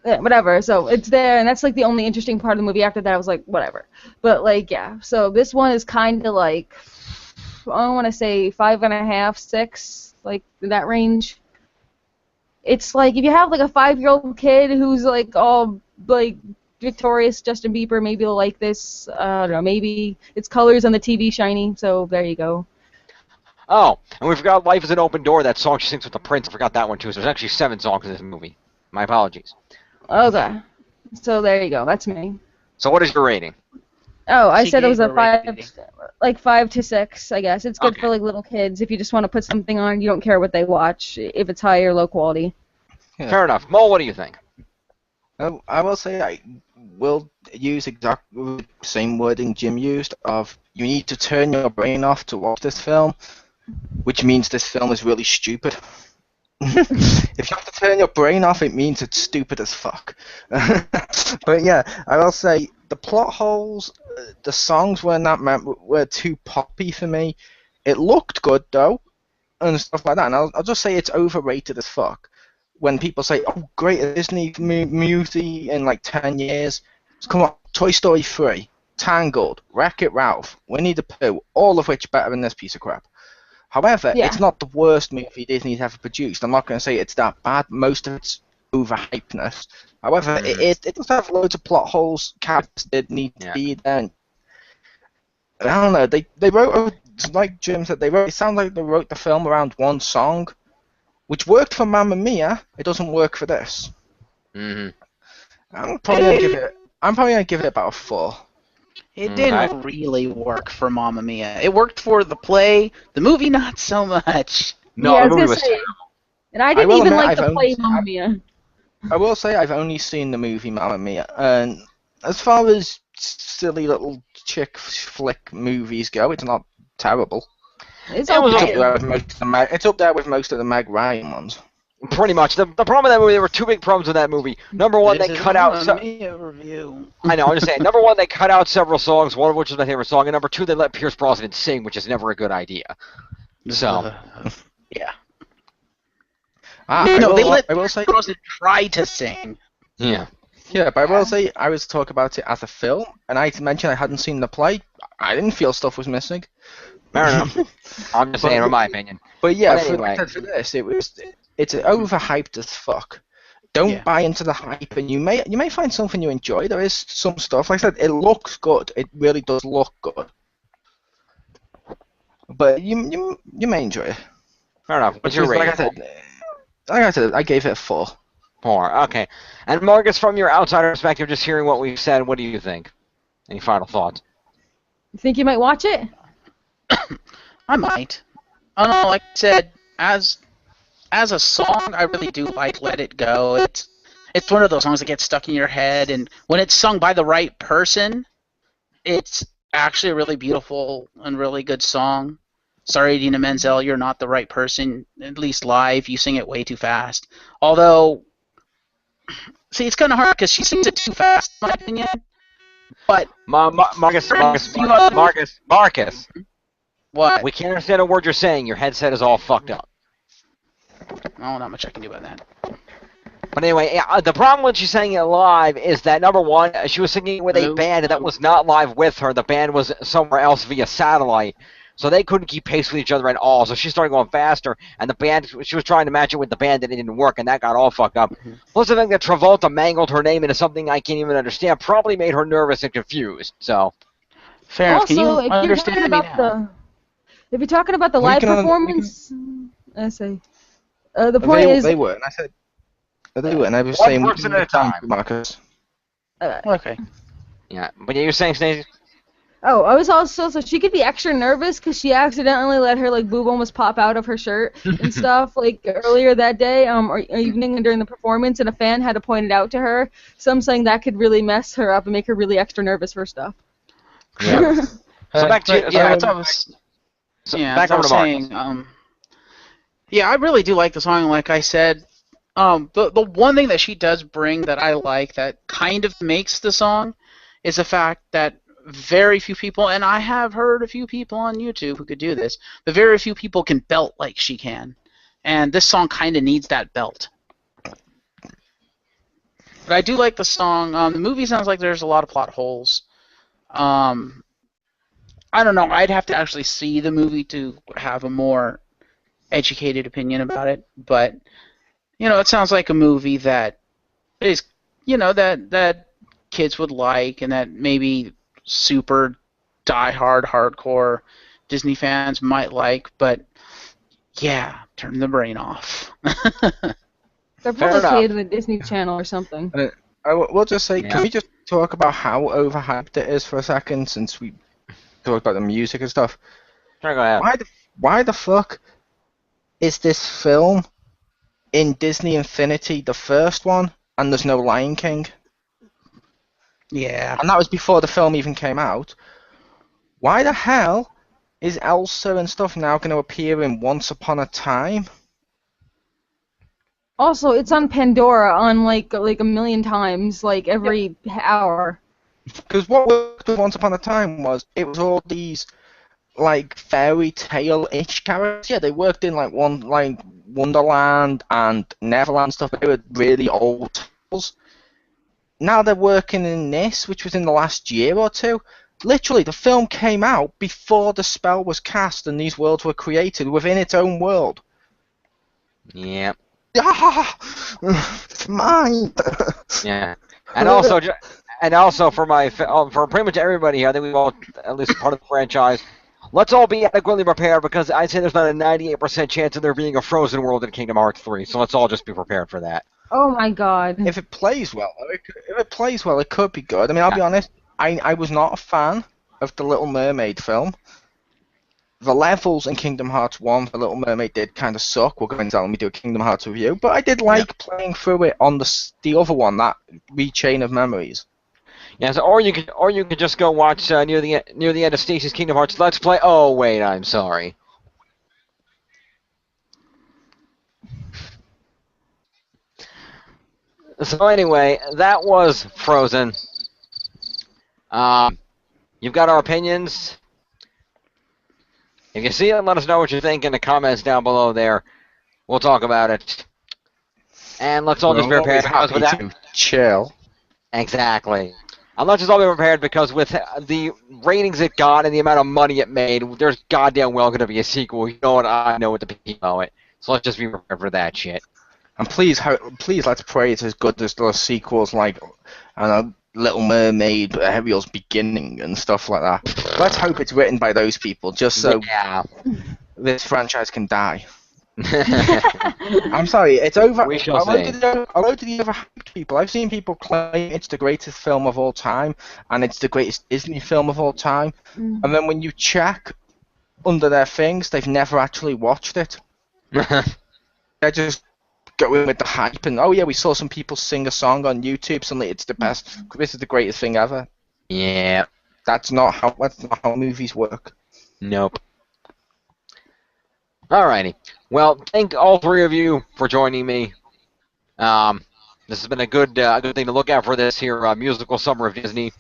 Yeah, whatever. So it's there, and that's like the only interesting part of the movie. After that, I was like, whatever. But like, yeah. So this one is kind of like, I don't want to say 5.5, 6, like in that range. It's like if you have like a 5-year-old kid who's like all like victorious Justin Bieber, maybe they'll like this. I don't know, maybe its colors on the TV shiny. So there you go. Oh, and we forgot Life is an Open Door, that song she sings with the Prince. I forgot that one too. So there's actually 7 songs in this movie. My apologies. Okay. So there you go. That's me. So what is your rating? Oh, I She said it was gave a a 5, rating. like 5 to 6, I guess. It's good Okay. for like little kids if you just want to put something on. You don't care what they watch, if it's high or low quality. Yeah. Fair enough. Mo, what do you think? I will say I will use exactly the same wording Jim used of you need to turn your brain off to watch this film, which means this film is really stupid. If you have to turn your brain off, it means it's stupid as fuck. But yeah, I will say the plot holes, the songs were too poppy for me. It looked good though, and stuff like that. And I'll just say it's overrated as fuck. When people say, "Oh, great Disney movie in like 10 years," come on, Toy Story 3, Tangled, Wreck-It Ralph, Winnie the Pooh, all of which better than this piece of crap. However, Yeah. it's not the worst movie Disney's ever produced. I'm not going to say it's that bad. Most of it's overhypeness. However, it does have loads of plot holes. Characters did need to be there. I don't know. They wrote, like Jim said, it sounds like they wrote the film around one song, which worked for Mamma Mia. It doesn't work for this. Mm-hmm. I'm probably gonna give it about a 4. It didn't really work for Mamma Mia. It worked for the play, the movie not so much. No, yeah, the movie was say, and I didn't will even admit like I've the play only- Mamma Mia. I will say I've only seen the movie Mamma Mia, and as far as silly little chick flick movies go, it's not terrible. It's It was It's okay. up there with most of the it's up there with most of the Meg Ryan ones. pretty much. The problem with that movie, there were two big problems with that movie. Number one, This they is cut out. Mamma Mia review. I know, I'm just saying. Number one, they cut out several songs, one of which is my favorite song, and number two, they let Pierce Brosnan sing, which is never a good idea. So, Yeah. I No, they let I will say, Brosnan try to sing. yeah. yeah, but I will say I was talking about it as a film, and I mentioned I hadn't seen the play. I didn't feel stuff was missing. Fair enough. I'm just saying, in my opinion. But yeah, But for, anyway. like I said, for this, it's overhyped as fuck. Don't Yeah. buy into the hype, and you may find something you enjoy. There is some stuff, like I said, it looks good. It really does look good. But you may enjoy it. Fair enough. What's your Because, rating? like I said, I gave it a 4. 4. Okay. And Marcus, from your outsider perspective, just hearing what we've said, what do you think? Any final thoughts? You think you might watch it? I might. I don't know, like I said, as a song, I really do like Let It Go. It's one of those songs that gets stuck in your head, and when it's sung by the right person, it's actually a really beautiful and really good song. Sorry, Idina Menzel, you're not the right person. At least live, you sing it way too fast. Although, see, it's kind of hard because she sings it too fast, in my opinion. But Marcus, what? we can't understand a word you're saying. Your headset is all fucked up. Oh, not much I can do about that. But anyway, the problem when she's singing it live is that, number one, she was singing with a Hello? band that was not live with her. The band was somewhere else via satellite. So they couldn't keep pace with each other at all. So she started going faster, and the band, she was trying to match it with the band, and it didn't work, and that got all fucked up. Plus the fact that Travolta mangled her name into something I can't even understand probably made her nervous and confused. So, Fair enough. Can Also, you if you're understand talking me about now? if you're talking about the We live can- we can- performance, I say, the point is, They were, and I said they were, and I was One saying person at a time. Marcus. Okay. yeah. But yeah, you're saying, Stacey? oh, I was also so she could be extra nervous because she accidentally let her like boob almost pop out of her shirt and stuff like earlier that day, or evening during the performance, and a fan had to point it out to her. So I'm saying that could really mess her up and make her really extra nervous for stuff. Yeah. So back to But, yeah, that's so, what I was. Yeah, back as I over was to Marcus. saying. Yeah, I really do like the song. Like I said, the one thing that she does bring that I like that kind of makes the song is the fact that very few people, and I have heard a few people on YouTube who could do this, but very few people can belt like she can. And this song kind of needs that belt. But I do like the song. The movie sounds like there's a lot of plot holes. I don't know. I'd have to actually see the movie to have a more educated opinion about it. But, it sounds like a movie that is, that kids would like and that maybe super die-hard, hardcore Disney fans might like. But, yeah, turn the brain off. They're Fair probably enough. paid the Disney Channel or something. We'll just say, Yeah. can we just talk about how overhyped it is for a second, since we talked about the music and stuff? Sure, go ahead. Why the fuck is this film in Disney Infinity the first one, and there's no Lion King? Yeah. And that was before the film even came out. Why the hell is Elsa and stuff now going to appear in Once Upon a Time? Also, it's on Pandora on like a million times, like every hour. Because what worked with Once Upon a Time was it was all these like fairy tale-ish characters. Yeah, they worked in like Wonderland and Neverland stuff, but they were really old tales. Now they're working in this, which was in the last year or two. Literally, the film came out before the spell was cast and these worlds were created within its own world. Yeah. Mine. Yeah. And also for pretty much everybody here, I think we've all at least part of the franchise. Let's all be adequately prepared because I'd say there's not a 98% chance of there being a Frozen world in Kingdom Hearts 3. So let's all just be prepared for that. Oh my god. If it plays well, it could be good. I mean, I'll be honest. I was not a fan of the Little Mermaid film. the levels in Kingdom Hearts 1 for Little Mermaid did kind of suck. We're going to let me do a Kingdom Hearts review, but I did like playing through it on the other one, that Rechain of Memories. Yeah, so, or you could just go watch near the end of Stacy's Kingdom Hearts Let's Play. Oh wait, I'm sorry. So anyway, that was Frozen. You've got our opinions. If you see it, let us know what you think in the comments down below there. We'll talk about it. And let's all just be prepared because with that. Chill. Exactly. And let's just all be prepared because with the ratings it got and the amount of money it made, there's goddamn well going to be a sequel. You know what? I know what the people know it. So let's just be prepared for that shit. And please, let's pray it's as good as those sequels like Little Mermaid, Ariel's Beginning, and stuff like that. Let's hope it's written by those people, just so this franchise can die. I'm sorry, it's over. We shall see. Although to the overhyped people, I've seen people claim it's the greatest film of all time, and it's the greatest Disney film of all time, and then when you check under their things, they've never actually watched it. They're just going with the hype, and oh yeah, we saw some people sing a song on YouTube, suddenly it's the best, this is the greatest thing ever. Yeah. That's not how movies work. Nope. Alrighty. Well, thank all three of you for joining me. This has been a good thing to look at for this here musical summer of Disney.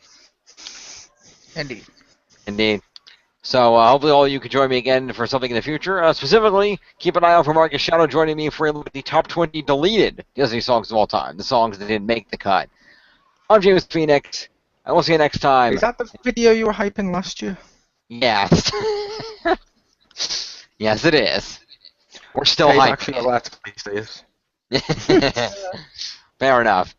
Indeed. So hopefully all of you can join me again for something in the future. Specifically, keep an eye out for Marcus Shadow joining me for a look at the top 20 deleted Disney songs of all time, the songs that didn't make the cut. I'm James Phoenix, and we'll see you next time. Is that the video you were hyping last year? Yes. Yes, it is. We're still hyping. Fair enough.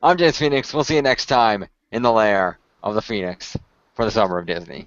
I'm James Phoenix. We'll see you next time in the lair of the Phoenix for the Summer of Disney.